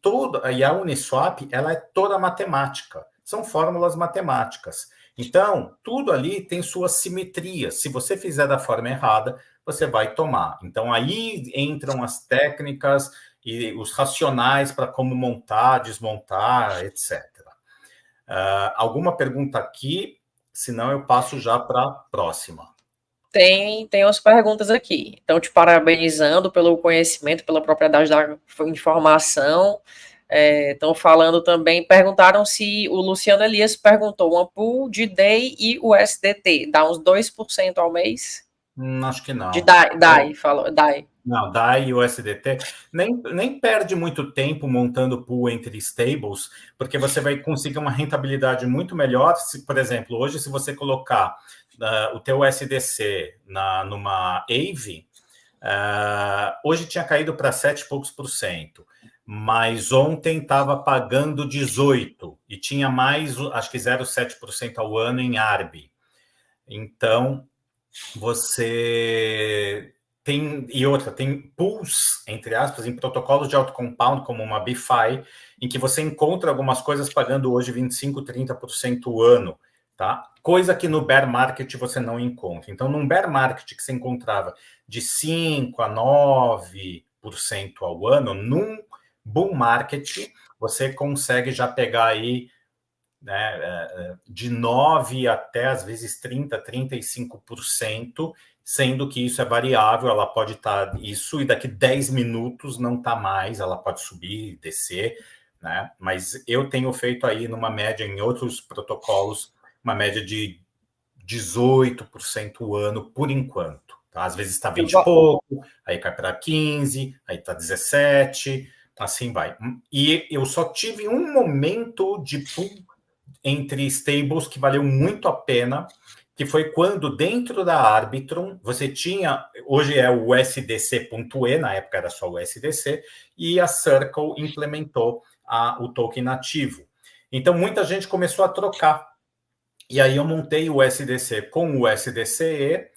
a Uniswap, ela é toda matemática. São fórmulas matemáticas. Então, tudo ali tem suas simetrias. Se você fizer da forma errada, você vai tomar. Então, aí entram as técnicas e os racionais para como montar, desmontar, etc. Alguma pergunta aqui? Senão eu passo já para a próxima. Tem umas perguntas aqui. Então, te parabenizando pelo conhecimento, pela propriedade da informação. Estão falando também, perguntaram se o Luciano Elias perguntou uma pool de DAI e o SDT, dá uns 2% ao mês? Acho que De não. DAI, falou, DAI. Não, DAI e USDT nem perde muito tempo montando pool entre stables, porque você vai conseguir uma rentabilidade muito melhor. Se, por exemplo, hoje, se você colocar o teu USDC numa AVE, hoje tinha caído para 7 e poucos por cento, mas ontem estava pagando 18 e tinha mais, acho que 0,7% ao ano em ARB. Então, você tem pools, entre aspas, em protocolos de autocompound, como uma BFI, em que você encontra algumas coisas pagando hoje 25%, 30% o ano, tá? Coisa que no bear market você não encontra. Então, num bear market que você encontrava de 5% a 9% ao ano, num bull market, você consegue já pegar aí, né, de 9 até, às vezes, 30%, 35%, sendo que isso é variável, ela pode estar isso, e daqui 10 minutos não está mais, ela pode subir, descer, né? Mas eu tenho feito aí numa média, em outros protocolos, uma média de 18% o ano, por enquanto. Tá? Às vezes está 20 e pouco, aí cai para 15, aí está 17, assim vai. E eu só tive um momento de pool entre stables que valeu muito a pena, que foi quando dentro da Arbitrum você tinha, hoje é o USDC.E, na época era só o USDC, e a Circle implementou o token nativo. Então muita gente começou a trocar. E aí eu montei o USDC com o USDCE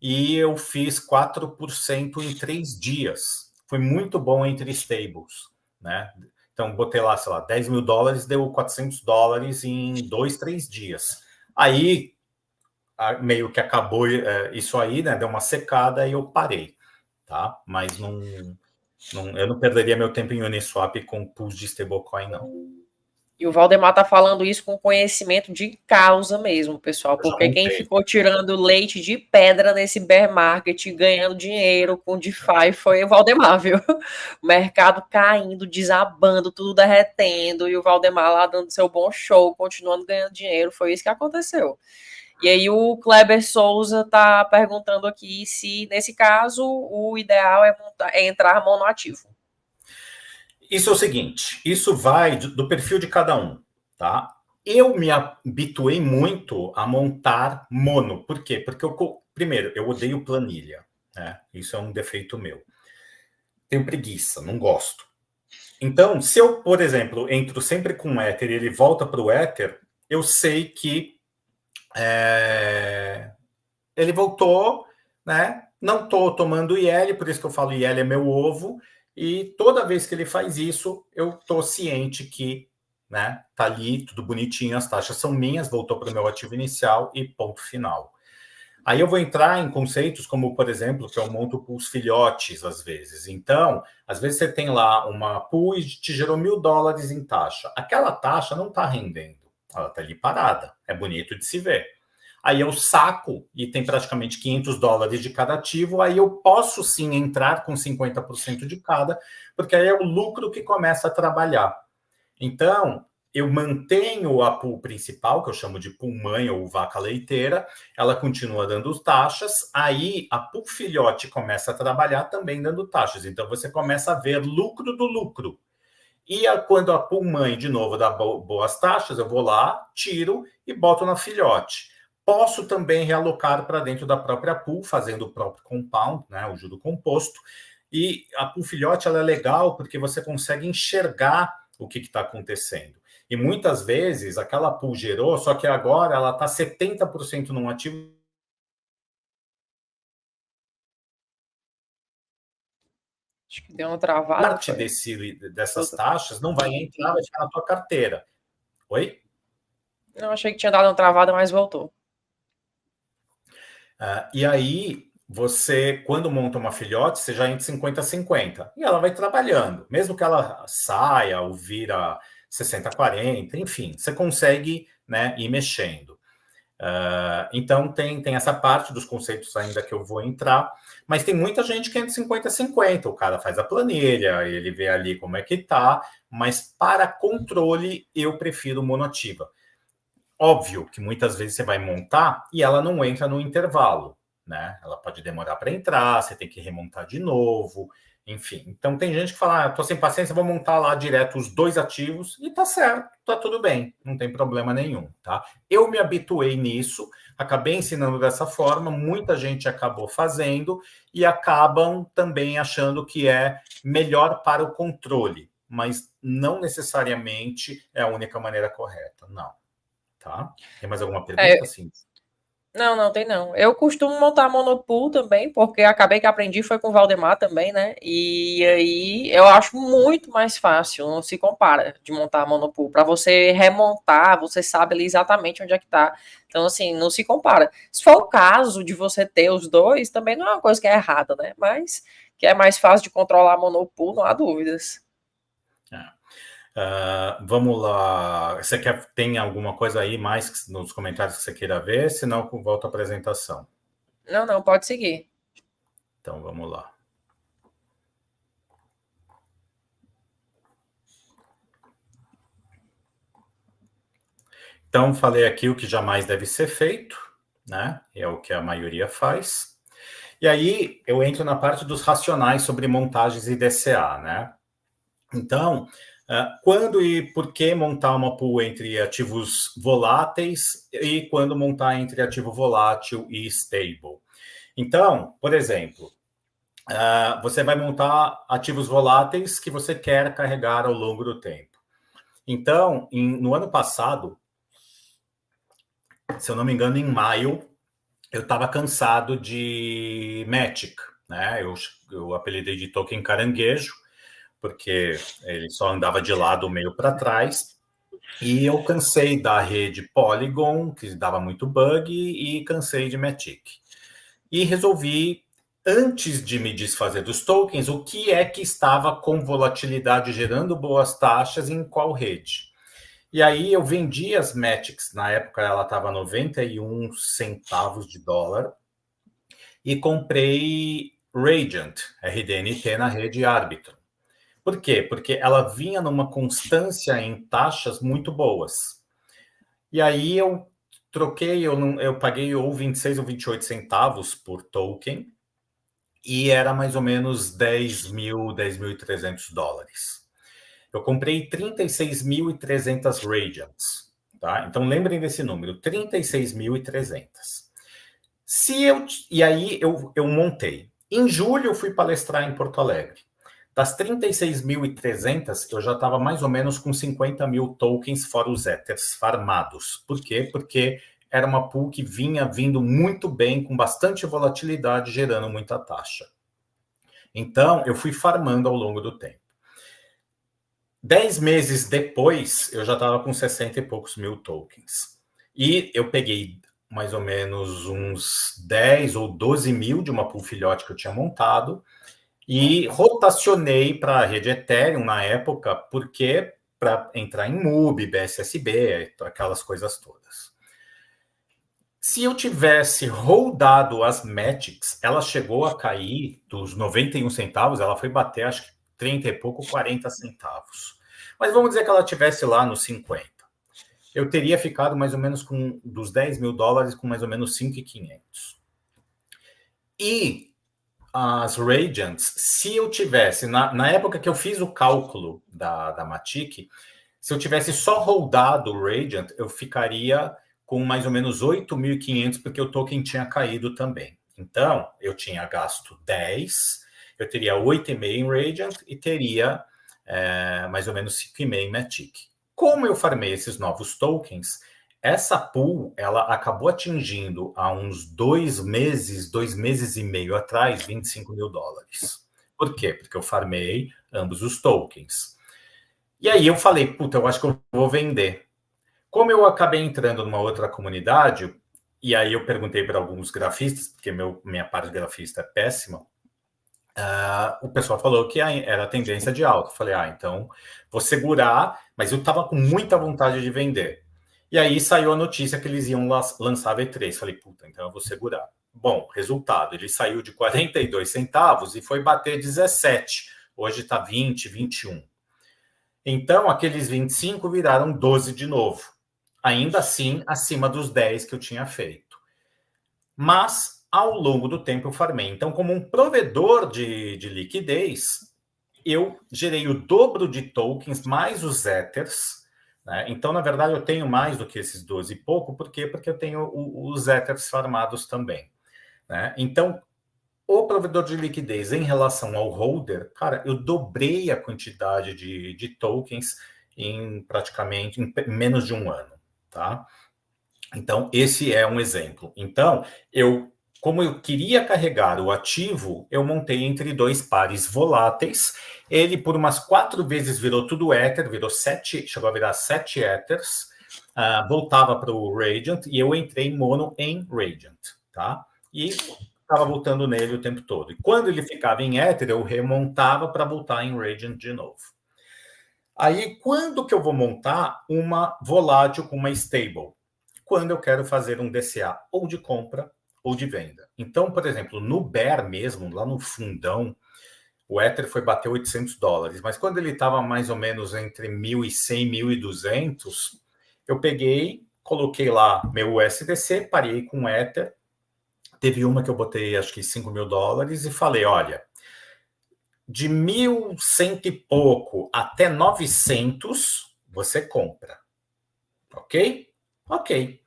e eu fiz 4% em 3 dias. Foi muito bom entre stables, né? Então, botei lá, sei lá, 10 mil dólares, deu 400 dólares em 2, 3 dias. Aí, meio que acabou isso aí, né? Deu uma secada e eu parei, tá? Mas eu não perderia meu tempo em Uniswap com pools de stablecoin, não. E o Valdemar tá falando isso com conhecimento de causa mesmo, pessoal, Eu já porque quem montei. ficou tirando leite de pedra nesse bear market, ganhando dinheiro com DeFi, foi o Valdemar, viu? O mercado caindo, desabando, tudo derretendo, e o Valdemar lá dando seu bom show, continuando ganhando dinheiro, foi isso que aconteceu. E aí o Kleber Souza tá perguntando aqui se, nesse caso, o ideal é entrar monoativo. Isso é o seguinte, isso vai do perfil de cada um, tá? Eu me habituei muito a montar mono. Por quê? Porque, primeiro, eu odeio planilha, né? Isso é um defeito meu. Tenho preguiça, não gosto. Então, se eu, por exemplo, entro sempre com o Ether e ele volta para o Ether, eu sei que ele voltou, né? Não estou tomando IL, por isso que eu falo IL é meu ovo, e toda vez que ele faz isso, eu estou ciente que, né, tá ali, tudo bonitinho, as taxas são minhas, voltou para o meu ativo inicial e ponto final. Aí eu vou entrar em conceitos como, por exemplo, que eu monto pools filhotes, às vezes. Então, às vezes você tem lá uma pool e te gerou $1.000 em taxa. Aquela taxa não está rendendo, ela está ali parada, é bonito de se ver. Aí eu saco e tem praticamente $500 de cada ativo, aí eu posso sim entrar com 50% de cada, porque aí é o lucro que começa a trabalhar. Então, eu mantenho a pool principal, que eu chamo de pool mãe ou vaca leiteira, ela continua dando taxas, aí a pool filhote começa a trabalhar também dando taxas. Então, você começa a ver lucro do lucro. E quando a pool mãe, de novo, dá boas taxas, eu vou lá, tiro e boto na filhote. Posso também realocar para dentro da própria pool, fazendo o próprio compound, né, o juro composto. E a pool filhote ela é legal porque você consegue enxergar o que está acontecendo. E muitas vezes aquela pool gerou, só que agora ela está 70% num ativo. Acho que deu uma travada. Parte dessas taxas não vai entrar, vai ficar na tua carteira. Oi? Não, achei que tinha dado uma travada, mas voltou. E aí, você, quando monta uma filhote, você já entra 50-50. E ela vai trabalhando. Mesmo que ela saia ou vira 60-40, enfim, você consegue, né, ir mexendo. Então, tem essa parte dos conceitos ainda que eu vou entrar, mas tem muita gente que entra 50-50. O cara faz a planilha, ele vê ali como é que tá, mas para controle, eu prefiro monoativa. Óbvio que muitas vezes você vai montar e ela não entra no intervalo, né? Ela pode demorar para entrar, você tem que remontar de novo, enfim. Então tem gente que fala, tô sem paciência, vou montar lá direto os 2 ativos e tá certo, tá tudo bem, não tem problema nenhum, tá? Eu me habituei nisso, acabei ensinando dessa forma, muita gente acabou fazendo e acabam também achando que é melhor para o controle, mas não necessariamente é a única maneira correta, não. Tá? Tem mais alguma pergunta? Sim. Não, tem não. Eu costumo montar monopool também, porque acabei que aprendi foi com o Valdemar também, né? E aí eu acho muito mais fácil, não se compara de montar monopool. Para você remontar, você sabe ali exatamente onde é que tá. Então, assim, não se compara. Se for o caso de você ter os dois, também não é uma coisa que é errada, né? Mas que é mais fácil de controlar monopool, não há dúvidas. Vamos lá. Você tem alguma coisa aí mais nos comentários que você queira ver? Senão, volta à apresentação. Não, pode seguir. Então, vamos lá. Então, falei aqui o que jamais deve ser feito, né? É o que a maioria faz. E aí, eu entro na parte dos racionais sobre montagens e DCA, né? Então, quando e por que montar uma pool entre ativos voláteis e quando montar entre ativo volátil e stable? Então, por exemplo, você vai montar ativos voláteis que você quer carregar ao longo do tempo. Então, no ano passado, se eu não me engano, em maio, eu estava cansado de Matic, né? Eu apelidei de token caranguejo, porque ele só andava de lado meio para trás. E eu cansei da rede Polygon, que dava muito bug, e cansei de Matic. E resolvi, antes de me desfazer dos tokens, o que é que estava com volatilidade gerando boas taxas em qual rede. E aí eu vendi as Matics, na época ela estava 91 centavos de dólar, e comprei Radiant, RDNT, na rede Arbitrum. Por quê? Porque ela vinha numa constância em taxas muito boas. E aí eu troquei, eu paguei ou 26 ou 28 centavos por token, e era mais ou menos 10.300 dólares. Eu comprei 36.300 Radiants, tá? Então lembrem desse número, 36.300. E aí eu montei. Em julho eu fui palestrar em Porto Alegre. Das 36.300, eu já estava mais ou menos com 50 mil tokens fora os Ethers farmados. Por quê? Porque era uma pool que vinha vindo muito bem, com bastante volatilidade, gerando muita taxa. Então, eu fui farmando ao longo do tempo. 10 meses depois, eu já estava com 60 e poucos mil tokens. E eu peguei mais ou menos uns 10 ou 12 mil de uma pool filhote que eu tinha montado e rotacionei para a rede Ethereum na época, porque para entrar em MUB, BSSB, aquelas coisas todas. Se eu tivesse rodado as Matics, ela chegou a cair dos 91 centavos, ela foi bater acho que 30 e pouco, 40 centavos. Mas vamos dizer que ela tivesse lá nos 50. Eu teria ficado mais ou menos com dos 10 mil dólares com mais ou menos 5.500. E as Radiants, se eu tivesse, na época que eu fiz o cálculo da Matic, se eu tivesse só rodado o Radiant, eu ficaria com mais ou menos 8.500, porque o token tinha caído também. Então, eu tinha gasto 10, eu teria 8,5 em Radiant e teria mais ou menos 5,5 em Matic. Como eu farmei esses novos tokens, essa pool, ela acabou atingindo há uns 2 meses e meio atrás, 25 mil dólares. Por quê? Porque eu farmei ambos os tokens. E aí eu falei, puta, eu acho que eu vou vender. Como eu acabei entrando numa outra comunidade, e aí eu perguntei para alguns grafistas, porque minha parte de grafista é péssima, o pessoal falou que era tendência de alta. Eu falei, então vou segurar, mas eu estava com muita vontade de vender. E aí saiu a notícia que eles iam lançar a V3. Falei, puta, então eu vou segurar. Bom, resultado, ele saiu de 42 centavos e foi bater 17. Hoje está 20, 21. Então, aqueles 25 viraram 12 de novo. Ainda assim, acima dos 10 que eu tinha feito. Mas, ao longo do tempo, eu farmei. Então, como um provedor de liquidez, eu gerei o dobro de tokens, mais os Ethers. Né? Então, na verdade, eu tenho mais do que esses 12 e pouco. Por quê? Porque eu tenho os Ethers farmados também. Né? Então, o provedor de liquidez em relação ao holder, cara, eu dobrei a quantidade de tokens em praticamente em menos de um ano, tá? Então, esse é um exemplo. Então, como eu queria carregar o ativo, eu montei entre dois pares voláteis. Ele, por umas 4 vezes, virou tudo Ether, chegou a virar 7 Ethers, voltava para o Radiant, e eu entrei mono em Radiant, tá? E estava voltando nele o tempo todo. E quando ele ficava em Ether, eu remontava para voltar em Radiant de novo. Aí, quando que eu vou montar uma volátil com uma stable? Quando eu quero fazer um DCA ou de compra ou de venda. Então, por exemplo, no Bear mesmo, lá no fundão, o Ether foi bater $800, mas quando ele estava mais ou menos entre 1.100 e 1.200, eu peguei, coloquei lá meu USDC, parei com o Ether, teve uma que eu botei acho que $5.000 e falei, olha, de 1.100 e pouco até 900, você compra. Ok? Ok.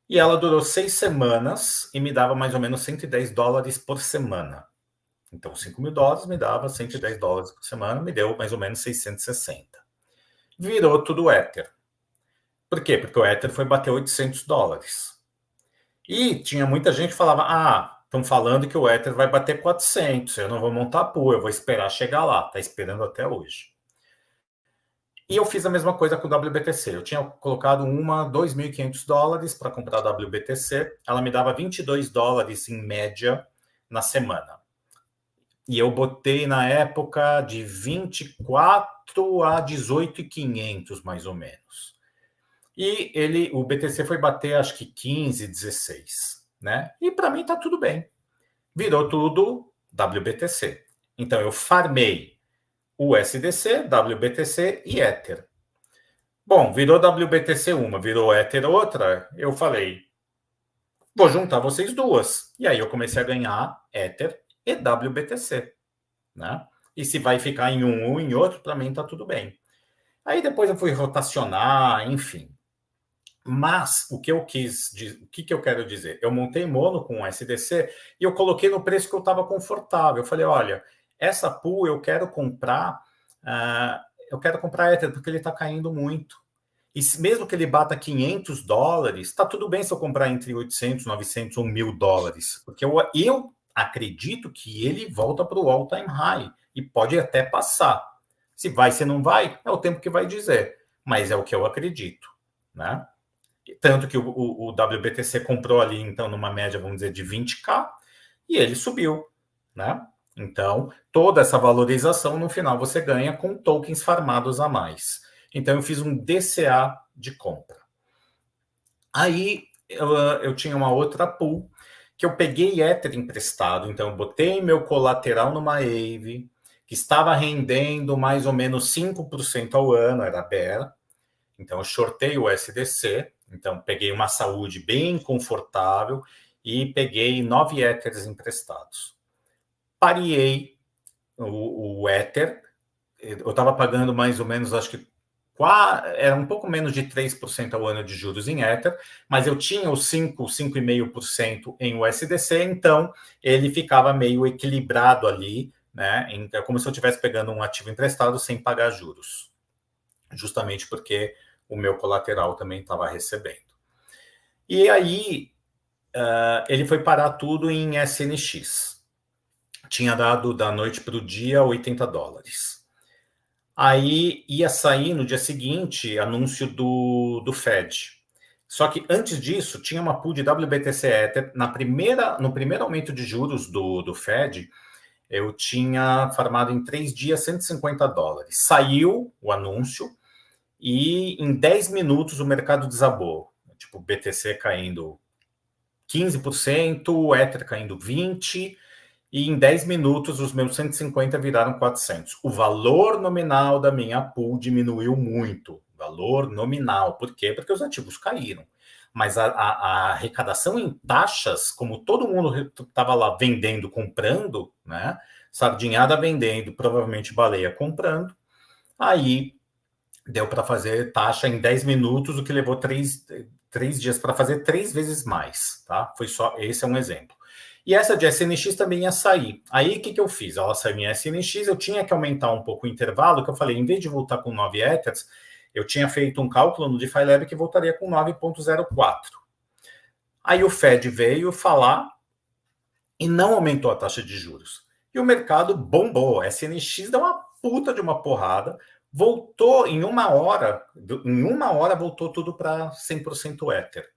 E ela durou 6 semanas e me dava mais ou menos $110 por semana. Então, $5.000 me dava $110 por semana, me deu mais ou menos 660. Virou tudo Ether. Por quê? Porque o Ether foi bater $800. E tinha muita gente que falava, estão falando que o Ether vai bater 400, eu não vou montar pool, eu vou esperar chegar lá. Está esperando até hoje. E eu fiz a mesma coisa com o WBTC. Eu tinha colocado $2.500 para comprar a WBTC. Ela me dava $22 em média na semana. E eu botei na época de 24 a 18.500, mais ou menos. E o BTC foi bater acho que 15, 16, né? E para mim tá tudo bem. Virou tudo WBTC. Então eu farmei USDC, WBTC e Ether. Bom, virou WBTC uma, virou Ether outra, eu falei, vou juntar vocês duas. E aí eu comecei a ganhar Ether e WBTC, né? E se vai ficar em um ou em outro, para mim tá tudo bem. Aí depois eu fui rotacionar, enfim. Mas o que eu que eu quero dizer? Eu montei mono com SDC e eu coloquei no preço que eu estava confortável. Eu falei, olha, essa pool eu quero comprar Ether porque ele está caindo muito. E mesmo que ele bata $500, está tudo bem se eu comprar entre 800, 900 ou $1.000, porque eu acredito que ele volta para o all-time high e pode até passar. Se vai, se não vai, é o tempo que vai dizer, mas é o que eu acredito, né? Tanto que o WBTC comprou ali, então, numa média, vamos dizer, de 20K, e ele subiu, né? Então, toda essa valorização, no final, você ganha com tokens farmados a mais. Então, eu fiz um DCA de compra. Aí, eu tinha uma outra pool, que eu peguei Ether emprestado, então, eu botei meu colateral numa Aave, que estava rendendo mais ou menos 5% ao ano, era Bear. Então, eu shortei o SDC, então peguei uma saúde bem confortável e peguei 9 Ethers emprestados. Pareei o Ether, eu estava pagando mais ou menos, acho que era um pouco menos de 3% ao ano de juros em Ether, mas eu tinha os 5,5% em USDC, então ele ficava meio equilibrado ali, né? Então, como se eu estivesse pegando um ativo emprestado sem pagar juros, justamente porque o meu colateral também estava recebendo. E aí, ele foi parar tudo em SNX. tinha dado da noite para o dia $80. Aí ia sair no dia seguinte anúncio do Fed. Só que antes disso, tinha uma pool de WBTC Ether. No primeiro aumento de juros do Fed, eu tinha farmado em 3 dias $150. Saiu o anúncio e em 10 minutos o mercado desabou. Tipo, BTC caindo 15%, o Ether caindo 20%, e em 10 minutos os meus 150 viraram 400. O valor nominal da minha pool diminuiu muito. Valor nominal. Por quê? Porque os ativos caíram. Mas a arrecadação em taxas, como todo mundo estava lá vendendo, comprando, né? Sardinhada vendendo, provavelmente baleia comprando, aí deu para fazer taxa em 10 minutos, o que levou 3 dias para fazer 3 vezes mais, tá? Foi só, esse é um exemplo. E essa de SNX também ia sair. Aí, o que eu fiz? Ela saiu em SNX, eu tinha que aumentar um pouco o intervalo, que eu falei, em vez de voltar com 9 Ethers, eu tinha feito um cálculo no DeFi Lab que voltaria com 9,04. Aí o Fed veio falar e não aumentou a taxa de juros. E o mercado bombou. A SNX deu uma puta de uma porrada, voltou em uma hora voltou tudo para 100% Ether.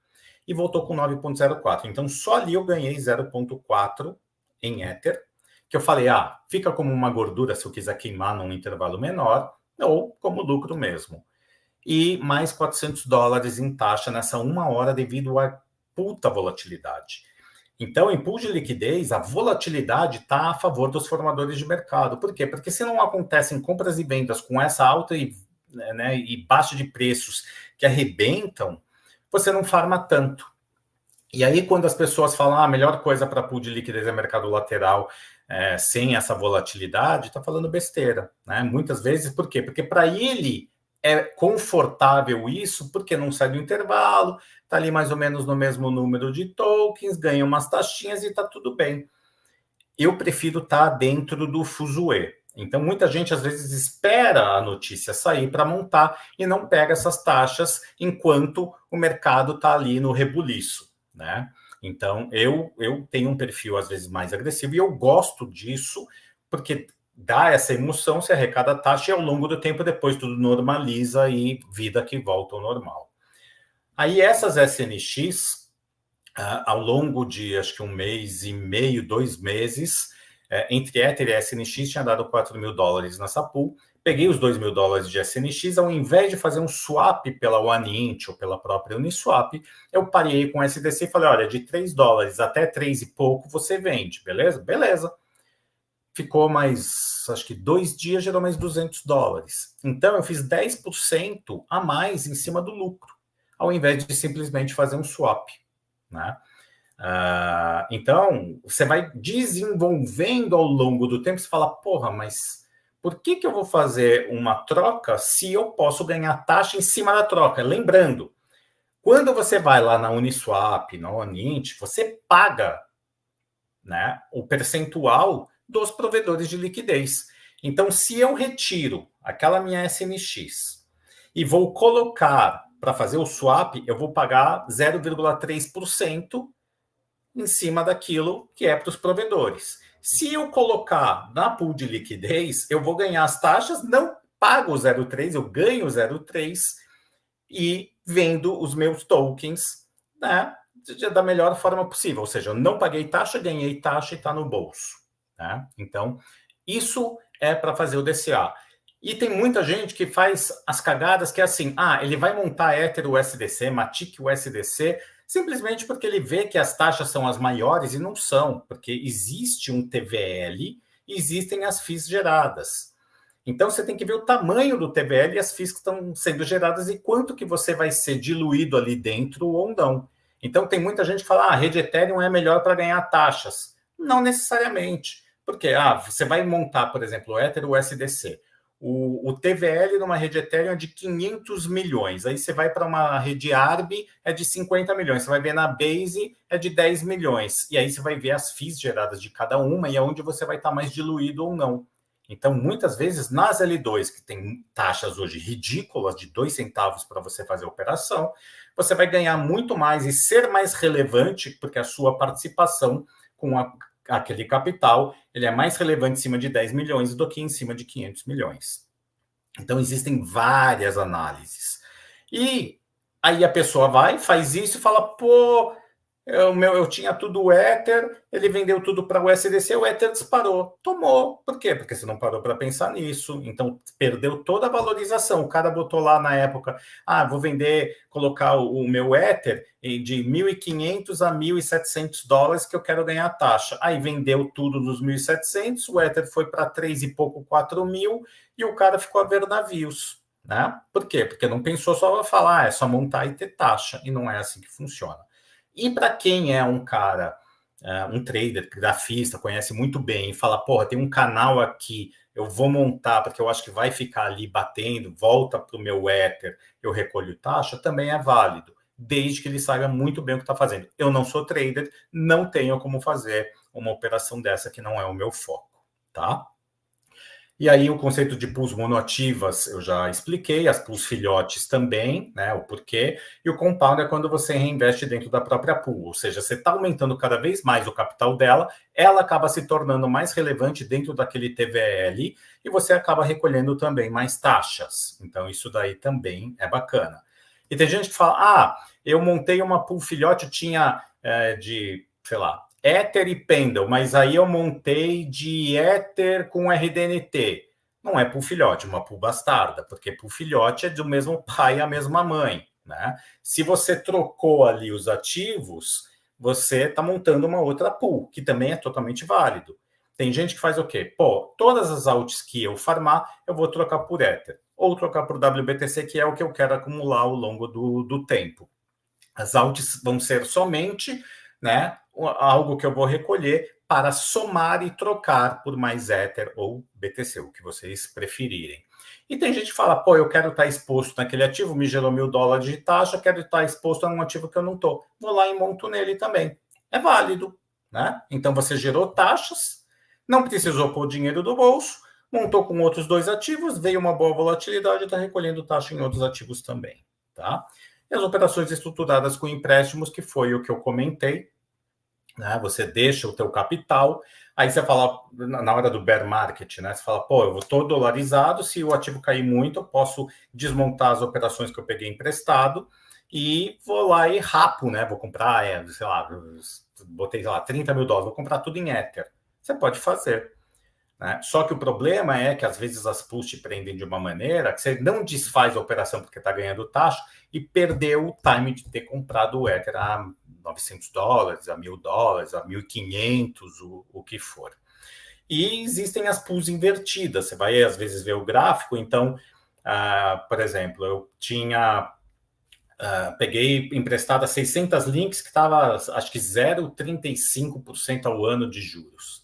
E voltou com 9,04. Então, só ali eu ganhei 0,4 em Ether, que eu falei, fica como uma gordura se eu quiser queimar num intervalo menor, ou como lucro mesmo. E mais $400 em taxa nessa uma hora devido à puta volatilidade. Então, em pool de liquidez, a volatilidade está a favor dos formadores de mercado. Por quê? Porque se não acontecem compras e vendas com essa alta e baixa de preços que arrebentam, você não farma tanto. E aí, quando as pessoas falam a melhor coisa para pool de liquidez é mercado lateral, sem essa volatilidade, está falando besteira, né? Muitas vezes, por quê? Porque para ele é confortável isso, porque não sai do intervalo, está ali mais ou menos no mesmo número de tokens, ganha umas taxinhas e está tudo bem. Eu prefiro estar dentro do fuzuê. Então, muita gente, às vezes, espera a notícia sair para montar e não pega essas taxas enquanto o mercado está ali no rebuliço, né? Então, eu tenho um perfil, às vezes, mais agressivo e eu gosto disso, porque dá essa emoção, se arrecada a taxa e ao longo do tempo depois tudo normaliza e vida que volta ao normal. Aí essas SNX, ao longo de acho que 1 mês e meio, 2 meses, entre Ether e SNX tinha dado $4.000 nessa pool, peguei os $2.000 de SNX, ao invés de fazer um swap pela OneInt ou pela própria Uniswap, eu parei com SDC e falei, olha, de $3 até 3 e pouco você vende, beleza? Beleza. Ficou mais, acho que 2 dias, gerou mais $200. Então, eu fiz 10% a mais em cima do lucro, ao invés de simplesmente fazer um swap, né? Então, você vai desenvolvendo ao longo do tempo, você fala, porra, mas por que eu vou fazer uma troca se eu posso ganhar taxa em cima da troca? Lembrando, quando você vai lá na Uniswap, na OneInt, você paga, né, o percentual dos provedores de liquidez. Então, se eu retiro aquela minha SNX e vou colocar para fazer o swap, eu vou pagar 0,3% em cima daquilo que é para os provedores. Se eu colocar na pool de liquidez, eu vou ganhar as taxas, não pago 0,3, eu ganho 0,3 e vendo os meus tokens, né, da melhor forma possível. Ou seja, eu não paguei taxa, ganhei taxa e está no bolso. Né? Então, isso é para fazer o DCA. E tem muita gente que faz as cagadas que é assim, ele vai montar Ether USDC, Matic USDC, simplesmente porque ele vê que as taxas são as maiores e não são, porque existe um TVL e existem as FIIs geradas. Então, você tem que ver o tamanho do TVL e as FIIs que estão sendo geradas e quanto que você vai ser diluído ali dentro ou não. Então, tem muita gente que fala, a rede Ethereum é melhor para ganhar taxas. Não necessariamente. Porque você vai montar, por exemplo, o Ether USDC. O TVL numa rede Ethereum é de 500 milhões. Aí você vai para uma rede ARB, é de 50 milhões. Você vai ver na Base, é de 10 milhões. E aí você vai ver as FIIs geradas de cada uma e aonde você vai estar mais diluído ou não. Então, muitas vezes, nas L2, que tem taxas hoje ridículas, de 2 centavos para você fazer a operação, você vai ganhar muito mais e ser mais relevante, porque a sua participação com aquele capital, ele é mais relevante em cima de 10 milhões do que em cima de 500 milhões. Então, existem várias análises. E aí a pessoa vai, faz isso e fala, pô, eu tinha tudo o Ether, ele vendeu tudo para o USDC, o Ether disparou. Tomou. Por quê? Porque você não parou para pensar nisso. Então, perdeu toda a valorização. O cara botou lá na época, vou vender, colocar o meu Ether de 1.500 a 1.700 dólares que eu quero ganhar a taxa. Aí vendeu tudo nos 1.700, o Ether foi para 3 e pouco, 4 mil, e o cara ficou a ver navios. Né? Por quê? Porque não pensou só falar, é só montar e ter taxa. E não é assim que funciona. E para quem é um cara, um trader, grafista, conhece muito bem e fala, porra, tem um canal aqui, eu vou montar porque eu acho que vai ficar ali batendo, volta para o meu Ether, eu recolho taxa, também é válido, desde que ele saiba muito bem o que está fazendo. Eu não sou trader, não tenho como fazer uma operação dessa que não é o meu foco, tá? E aí o conceito de pools monoativas eu já expliquei, as pools filhotes também, né, o porquê, e o compound é quando você reinveste dentro da própria pool, ou seja, você está aumentando cada vez mais o capital dela, ela acaba se tornando mais relevante dentro daquele TVL e você acaba recolhendo também mais taxas. Então isso daí também é bacana. E tem gente que fala, eu montei uma pool filhote, tinha sei lá, Ether e Pendle, mas aí eu montei de Ether com RDNT. Não é pool filhote, é uma pool bastarda, porque pool filhote é do mesmo pai e a mesma mãe, né? Se você trocou ali os ativos, você está montando uma outra pool, que também é totalmente válido. Tem gente que faz o quê? Pô, todas as alts que eu farmar, eu vou trocar por Ether, ou trocar por WBTC, que é o que eu quero acumular ao longo do tempo. As alts vão ser somente, né, algo que eu vou recolher para somar e trocar por mais Ether ou BTC, o que vocês preferirem. E tem gente que fala, pô, eu quero estar exposto naquele ativo, me gerou $1.000 de taxa, quero estar exposto a um ativo que eu não estou. Vou lá e monto nele também. É válido, né? Então você gerou taxas, não precisou pôr dinheiro do bolso, montou com outros 2 ativos, veio uma boa volatilidade e está recolhendo taxa em outros ativos também, tá? E as operações estruturadas com empréstimos, que foi o que eu comentei, né? Você deixa o teu capital, aí você fala, na hora do bear market, né? Você fala, pô, eu estou dolarizado, se o ativo cair muito, eu posso desmontar as operações que eu peguei emprestado e vou lá e rapo, né? Vou comprar, sei lá, botei, sei lá, $30.000, vou comprar tudo em Ether. Você pode fazer. Né? Só que o problema é que às vezes as pools te prendem de uma maneira que você não desfaz a operação porque está ganhando taxa e perdeu o time de ter comprado o Ether a $900, a $1.000, a 1.500, o que for. E existem as pools invertidas. Você vai às vezes ver o gráfico. Então, por exemplo, eu tinha peguei emprestada 600 links que estava, acho que 0,35% ao ano de juros.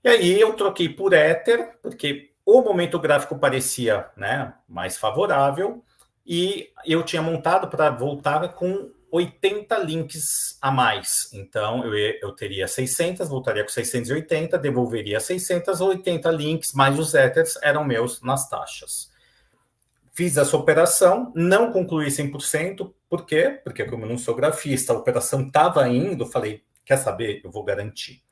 E aí eu troquei por Ether, porque o momento gráfico parecia, né, mais favorável, e eu tinha montado para voltar com 80 links a mais. Então eu teria 600, voltaria com 680, devolveria 600, 80 links, mais os Ethers eram meus nas taxas. Fiz essa operação, não concluí 100%, por quê? Porque como eu não sou grafista, a operação estava indo, falei, quer saber? Eu vou garantir.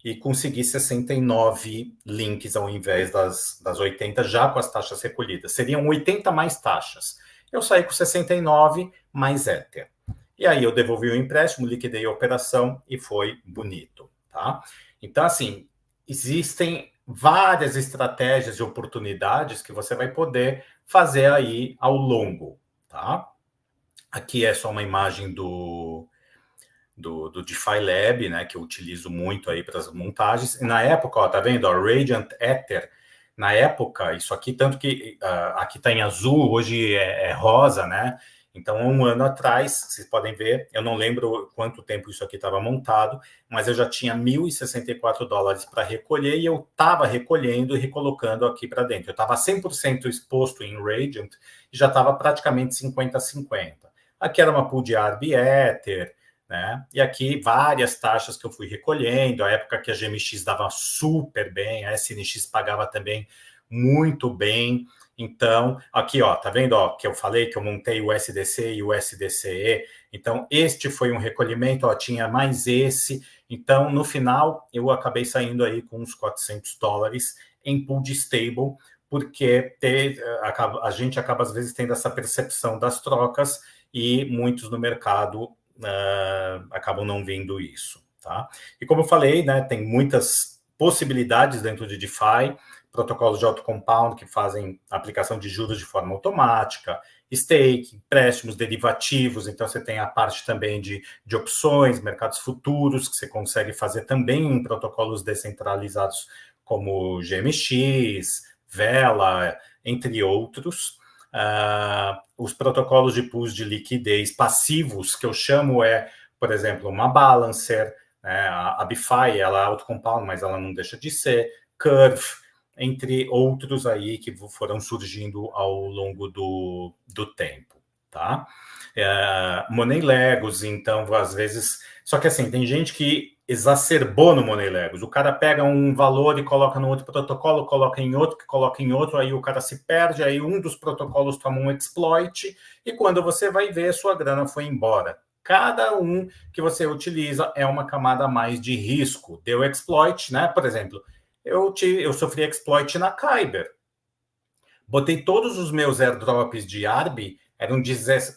E consegui 69 links ao invés das 80, já com as taxas recolhidas. Seriam 80 mais taxas. Eu saí com 69 mais Ether. E aí eu devolvi o empréstimo, liquidei a operação e foi bonito, tá? Então, assim, existem várias estratégias e oportunidades que você vai poder fazer aí ao longo, tá? Aqui é só uma imagem do DeFi Lab, né, que eu utilizo muito aí para as montagens. E na época, ó, tá vendo? Ó, Radiant Ether, na época, isso aqui, tanto que aqui está em azul, hoje é rosa, né? Então, um ano atrás, vocês podem ver, eu não lembro quanto tempo isso aqui estava montado, mas eu já tinha $1.064 para recolher e eu estava recolhendo e recolocando aqui para dentro. Eu estava 100% exposto em Radiant e já estava praticamente 50-50. Aqui era uma pool de ARB Ether, né? E aqui várias taxas que eu fui recolhendo, a época que a GMX dava super bem, a SNX pagava também muito bem. Então, aqui, ó, tá vendo, ó, que eu falei que eu montei o SDC e o SDCE. Então, este foi um recolhimento, ó, tinha mais esse. Então, no final, eu acabei saindo aí com uns $400 em pool de stable, porque a gente acaba, às vezes, tendo essa percepção das trocas e muitos no mercado acabam não vendo isso, tá? E como eu falei, né, tem muitas possibilidades dentro de DeFi, protocolos de auto-compound que fazem aplicação de juros de forma automática, stake, empréstimos derivativos, então você tem a parte também de opções, mercados futuros, que você consegue fazer também em protocolos descentralizados como GMX, Vela, entre outros. Os protocolos de pools de liquidez passivos, que eu chamo por exemplo, uma Balancer, a BeFi, ela é auto-compound, mas ela não deixa de ser, Curve, entre outros aí que foram surgindo ao longo do tempo, tá? Money Legos, então, às vezes... Só que, assim, tem gente que exacerbou no Money Legos. O cara pega um valor e coloca no outro protocolo, coloca em outro, que coloca em outro, aí o cara se perde, aí um dos protocolos toma um exploit, e quando você vai ver, sua grana foi embora. Cada um que você utiliza é uma camada a mais de risco. Deu exploit, né? Por exemplo, eu sofri exploit na Kyber. Botei todos os meus airdrops de ARB, eram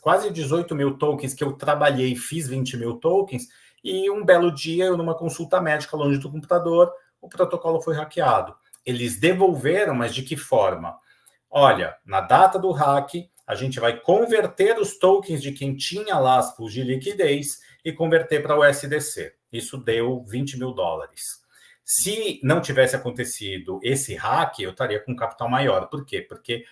quase 18 mil tokens que eu trabalhei, fiz 20 mil tokens, e um belo dia, eu numa consulta médica longe do computador, o protocolo foi hackeado. Eles devolveram, mas de que forma? Olha, na data do hack, a gente vai converter os tokens de quem tinha lá as pools de liquidez e converter para o SDC. Isso deu $20 mil. Se não tivesse acontecido esse hack, eu estaria com um capital maior. Por quê? Porque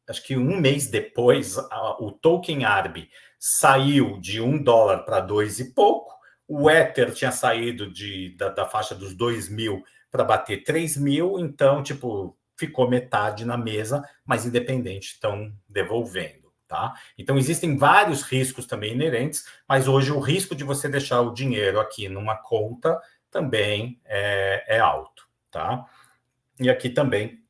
acho que um mês depois, o token ARB saiu de $1 para 2 e pouco, o Ether tinha saído da faixa dos 2 mil para bater 3 mil, então, tipo, ficou metade na mesa, mas independente, estão devolvendo, tá? Então, existem vários riscos também inerentes, mas hoje o risco de você deixar o dinheiro aqui numa conta também é alto, tá? E aqui também,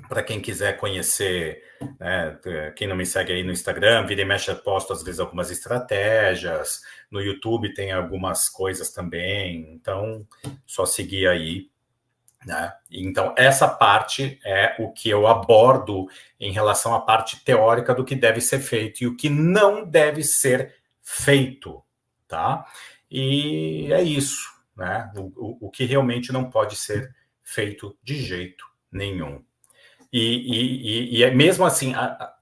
para quem quiser conhecer, né, quem não me segue aí no Instagram, vira e mexe, eu posto às vezes algumas estratégias, no YouTube tem algumas coisas também, então só seguir aí, né? Então essa parte é o que eu abordo em relação à parte teórica do que deve ser feito e o que não deve ser feito, tá? E é isso, né? O que realmente não pode ser feito de jeito nenhum. E é mesmo assim,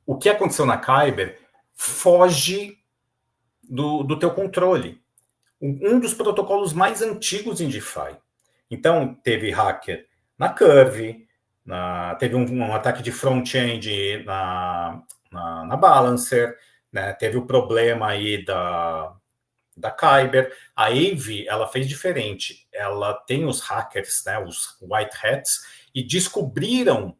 o que aconteceu na Kyber foge do teu controle. Um dos protocolos mais antigos em DeFi. Então, teve hacker na Curve, teve um ataque de front-end na Balancer, né? Teve o problema aí da Kyber. A Aave, ela fez diferente. Ela tem os hackers, né, os white hats, e descobriram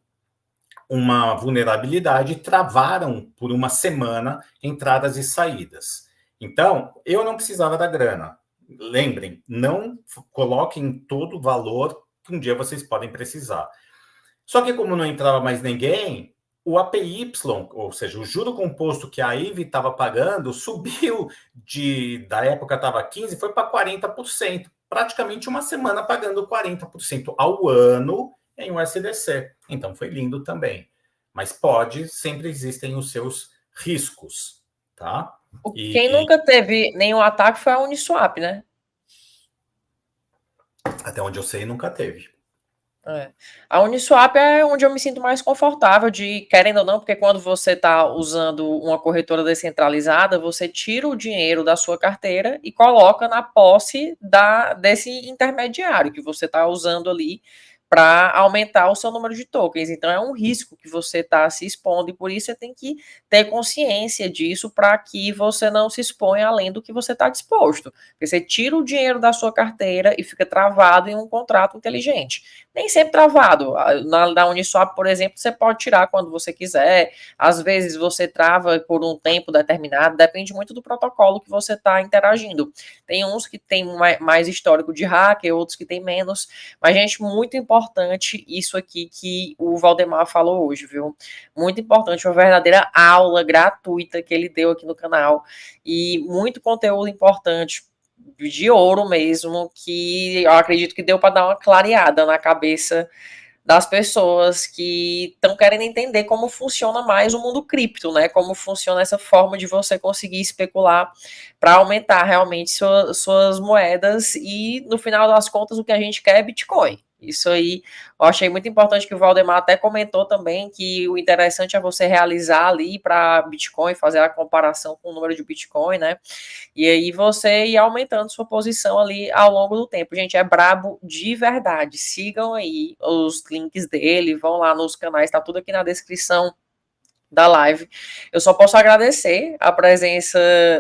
uma vulnerabilidade e travaram por uma semana entradas e saídas. Então, eu não precisava da grana. Lembrem, não coloquem todo o valor que um dia vocês podem precisar. Só que como não entrava mais ninguém, o APY, ou seja, o juro composto que a Aave estava pagando, subiu da época estava 15%, foi para 40%. Praticamente uma semana pagando 40% ao ano em USDC. Então foi lindo também. Mas sempre existem os seus riscos, tá? Quem nunca teve nenhum ataque foi a Uniswap, né? Até onde eu sei, nunca teve. A Uniswap é onde eu me sinto mais confortável querendo ou não, porque quando você está usando uma corretora descentralizada, você tira o dinheiro da sua carteira e coloca na posse desse intermediário que você está usando ali para aumentar o seu número de tokens. Então é um risco que você está se expondo e por isso você tem que ter consciência disso para que você não se exponha além do que você está disposto. Porque você tira o dinheiro da sua carteira e fica travado em um contrato inteligente. nem sempre travado. Na Uniswap, por exemplo, você pode tirar quando você quiser. Às vezes você trava por um tempo determinado, depende muito do protocolo que você está interagindo. Tem uns que tem mais histórico de hacker, outros que tem menos. Mas, gente, muito importante isso aqui que o Valdemar falou hoje, viu? Muito importante, uma verdadeira aula gratuita que ele deu aqui no canal. E muito conteúdo importante, de ouro mesmo, que eu acredito que deu para dar uma clareada na cabeça das pessoas que estão querendo entender como funciona mais o mundo cripto, né? Como funciona essa forma de você conseguir especular para aumentar realmente suas moedas e, no final das contas, o que a gente quer é Bitcoin. Isso aí, eu achei muito importante que o Valdemar até comentou também que o interessante é você realizar ali para Bitcoin, fazer a comparação com o número de Bitcoin, né? E aí você ir aumentando sua posição ali ao longo do tempo. Gente, é brabo de verdade. Sigam aí os links dele, vão lá nos canais, tá tudo aqui na descrição da live. Eu só posso agradecer a presença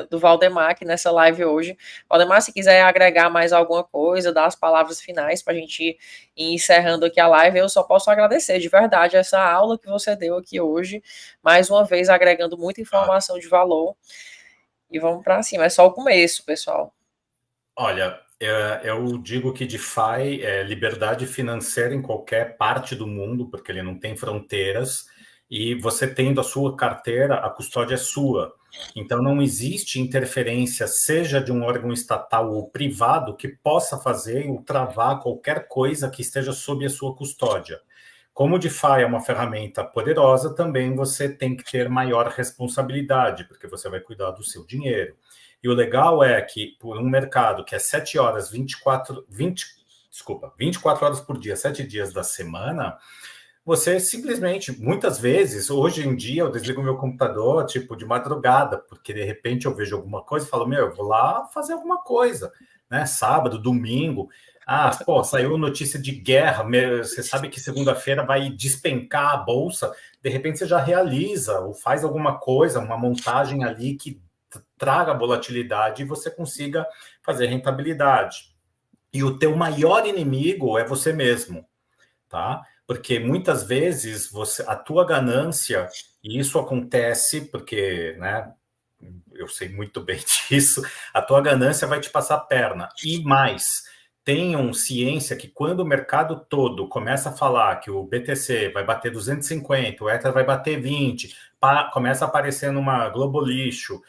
do Valdemar aqui nessa live hoje. Valdemar, se quiser agregar mais alguma coisa, dar as palavras finais para a gente ir encerrando aqui a live, eu só posso agradecer de verdade essa aula que você deu aqui hoje, mais uma vez agregando muita informação de valor. E vamos para cima, é só o começo, pessoal. Olha, eu digo que DeFi é liberdade financeira em qualquer parte do mundo, porque ele não tem fronteiras, e você tendo a sua carteira, a custódia é sua. Então, não existe interferência, seja de um órgão estatal ou privado, que possa fazer ou travar qualquer coisa que esteja sob a sua custódia. Como o DeFi é uma ferramenta poderosa, também você tem que ter maior responsabilidade, porque você vai cuidar do seu dinheiro. E o legal é que, por um mercado que é 7 horas, 24 horas por dia, 7 dias da semana, você simplesmente, muitas vezes, hoje em dia, eu desligo meu computador, tipo, de madrugada, porque de repente eu vejo alguma coisa e falo, meu, eu vou lá fazer alguma coisa, né? Sábado, domingo. Ah, pô, saiu notícia de guerra, você sabe que segunda-feira vai despencar a bolsa, de repente você já realiza ou faz alguma coisa, uma montagem ali que traga volatilidade e você consiga fazer rentabilidade. E o teu maior inimigo é você mesmo, tá? Porque muitas vezes a tua ganância, e isso acontece porque, né, eu sei muito bem disso, a tua ganância vai te passar a perna. E mais, tenham ciência que quando o mercado todo começa a falar que o BTC vai bater 250, o Ether vai bater 20, começa a aparecer numa Globo Lixo,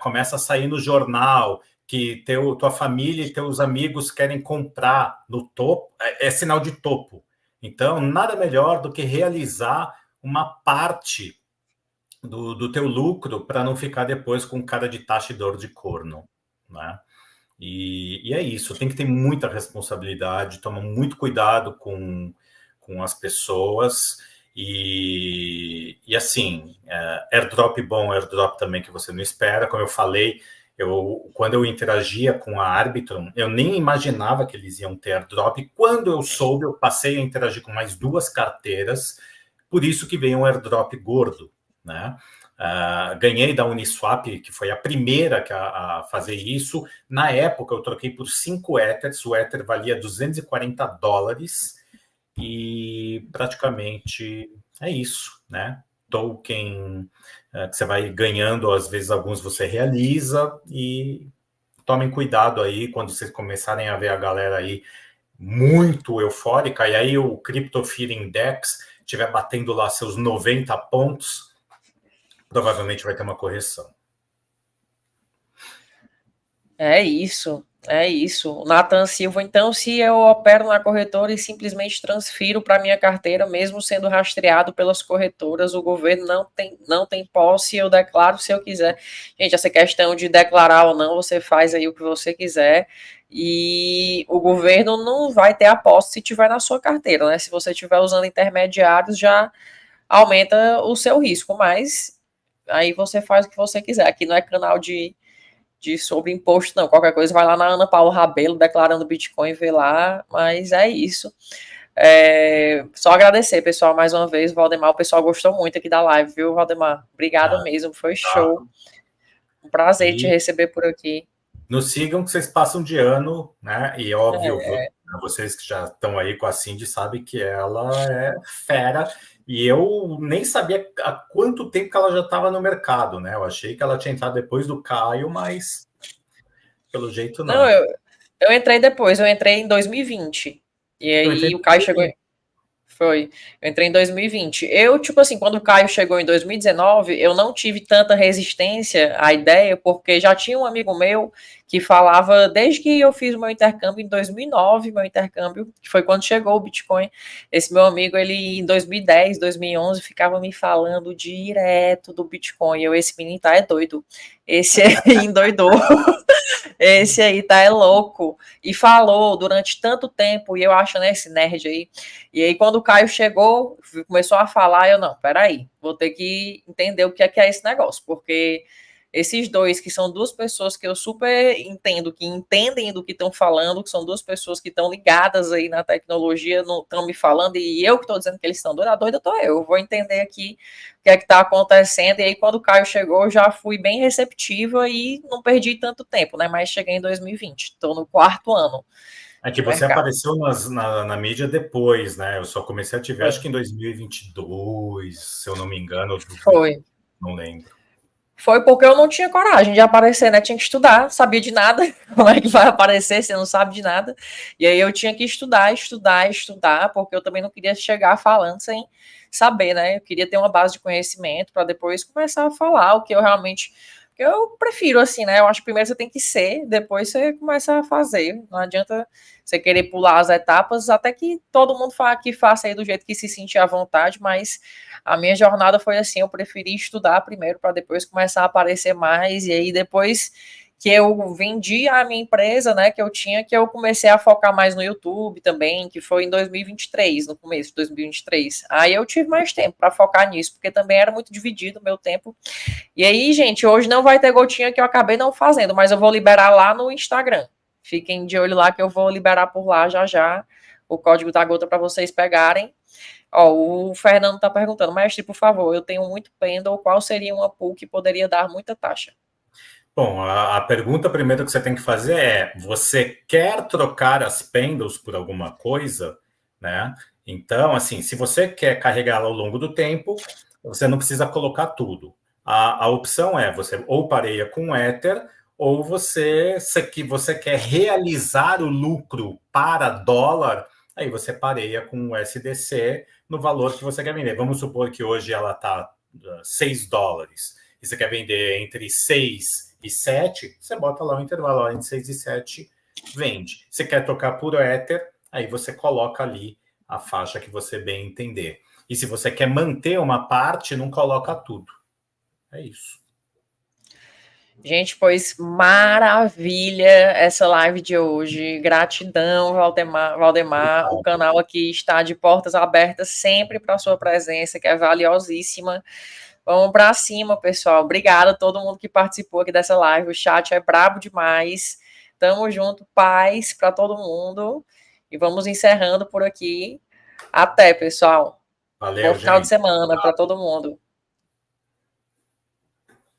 começa a sair no jornal que tua família e teus amigos querem comprar no topo, é sinal de topo. Então, nada melhor do que realizar uma parte do teu lucro para não ficar depois com cara de taxa e dor de corno, né? E é isso, tem que ter muita responsabilidade, toma muito cuidado com as pessoas e assim, airdrop bom, airdrop também que você não espera, como eu falei, quando eu interagia com a Arbitrum, eu nem imaginava que eles iam ter airdrop, quando eu soube, eu passei a interagir com mais 2 carteiras, por isso que veio um airdrop gordo, né? Ganhei da Uniswap, que foi a primeira a fazer isso. Na época, eu troquei por 5 Ethers, o Ether valia $240 e praticamente é isso, né? Token que você vai ganhando, às vezes alguns você realiza e tomem cuidado aí quando vocês começarem a ver a galera aí muito eufórica e aí o Crypto Fear Index estiver batendo lá seus 90 pontos, provavelmente vai ter uma correção. É isso, é isso. Nathan Silva, então, se eu opero na corretora e simplesmente transfiro para minha carteira, mesmo sendo rastreado pelas corretoras, o governo não tem posse, eu declaro se eu quiser. Gente, essa questão de declarar ou não, você faz aí o que você quiser, e o governo não vai ter a posse se tiver na sua carteira, né? Se você estiver usando intermediários, já aumenta o seu risco, mas aí você faz o que você quiser. Aqui não é canal de sobre imposto, não. Qualquer coisa, vai lá na Ana Paula Rabelo, declarando Bitcoin, vê lá. Mas é isso. Só agradecer, pessoal, mais uma vez. Valdemar, o pessoal gostou muito aqui da live, viu, Valdemar? Obrigada mesmo, foi show. Um prazer te receber por aqui. Nos sigam que vocês passam de ano, né? E óbvio, Vocês que já estão aí com a Cindy sabem que ela é fera. E eu nem sabia há quanto tempo que ela já estava no mercado, né? Eu achei que ela tinha entrado depois do Caio, mas pelo jeito Não, não. eu entrei depois, eu entrei em 2020. E Eu entrei aí em o Caio chegou. 2020. Foi. Eu entrei em 2020. Eu, tipo assim, quando o Caio chegou em 2019, eu não tive tanta resistência à ideia, porque já tinha um amigo meu que falava, desde que eu fiz o meu intercâmbio em 2009, meu intercâmbio, que foi quando chegou o Bitcoin. Esse meu amigo, ele em 2010, 2011, ficava me falando direto do Bitcoin. Esse menino tá é doido. Esse aí endoidou. Esse aí tá é louco. E falou durante tanto tempo, e eu acho, né, esse nerd aí. E aí, quando o Caio chegou, começou a falar, eu, não, peraí, vou ter que entender o que é esse negócio, porque esses dois, que são duas pessoas que eu super entendo, que entendem do que estão falando, que são duas pessoas que estão ligadas aí na tecnologia, estão me falando, e eu que estou dizendo que eles estão doidos, a doida tô eu vou entender aqui o que é que está acontecendo, e aí quando o Caio chegou, eu já fui bem receptiva e não perdi tanto tempo, né, mas cheguei em 2020, estou no quarto ano É que de você mercado. apareceu na mídia depois, né? Eu só comecei a te ver, Foi. acho que em 2022, se eu não me engano, Foi. não lembro. Foi porque eu não tinha coragem de aparecer, né? Tinha que estudar, sabia de nada. Como é que vai aparecer se não sabe de nada? E aí eu tinha que estudar, estudar, estudar, porque eu também não queria chegar falando sem saber, né? Eu queria ter uma base de conhecimento para depois começar a falar o que eu realmente. Que eu prefiro, assim, né? Eu acho que primeiro você tem que ser, depois você começa a fazer. Não adianta você querer pular as etapas, até que todo mundo que faça aí do jeito que se sentir à vontade, mas a minha jornada foi assim, eu preferi estudar primeiro para depois começar a aparecer mais, e aí depois que eu vendi a minha empresa, né, que eu tinha, que eu comecei a focar mais no YouTube também, que foi em 2023, no começo de 2023. Aí eu tive mais tempo para focar nisso, porque também era muito dividido o meu tempo. E aí, gente, hoje não vai ter gotinha que eu acabei não fazendo, mas eu vou liberar lá no Instagram. Fiquem de olho lá que eu vou liberar por lá já já o código da gota para vocês pegarem. Ó, o Fernando está perguntando, mestre, por favor, eu tenho muito pendle, qual seria uma pool que poderia dar muita taxa? Bom, a pergunta primeiro que você tem que fazer é: você quer trocar as pendles por alguma coisa, né? Então, assim, se você quer carregá-la ao longo do tempo, você não precisa colocar tudo. A opção é você ou pareia com Ether, ou se você quer realizar o lucro para dólar, aí você pareia com o SDC no valor que você quer vender. Vamos supor que hoje ela está $6 e você quer vender entre 6 e 7, você bota lá o intervalo entre 6 e 7, vende. Você quer trocar por Ether, aí você coloca ali a faixa que você bem entender. E se você quer manter uma parte, não coloca tudo. É isso. Gente, pois maravilha essa live de hoje. Gratidão, Valdemar. Valdemar. O canal aqui está de portas abertas sempre para a sua presença, que é valiosíssima. Vamos para cima, pessoal. Obrigada a todo mundo que participou aqui dessa live. O chat é brabo demais. Tamo junto, paz para todo mundo. E vamos encerrando por aqui. Até, pessoal. Bom Valeu, final de gente. semana para todo mundo.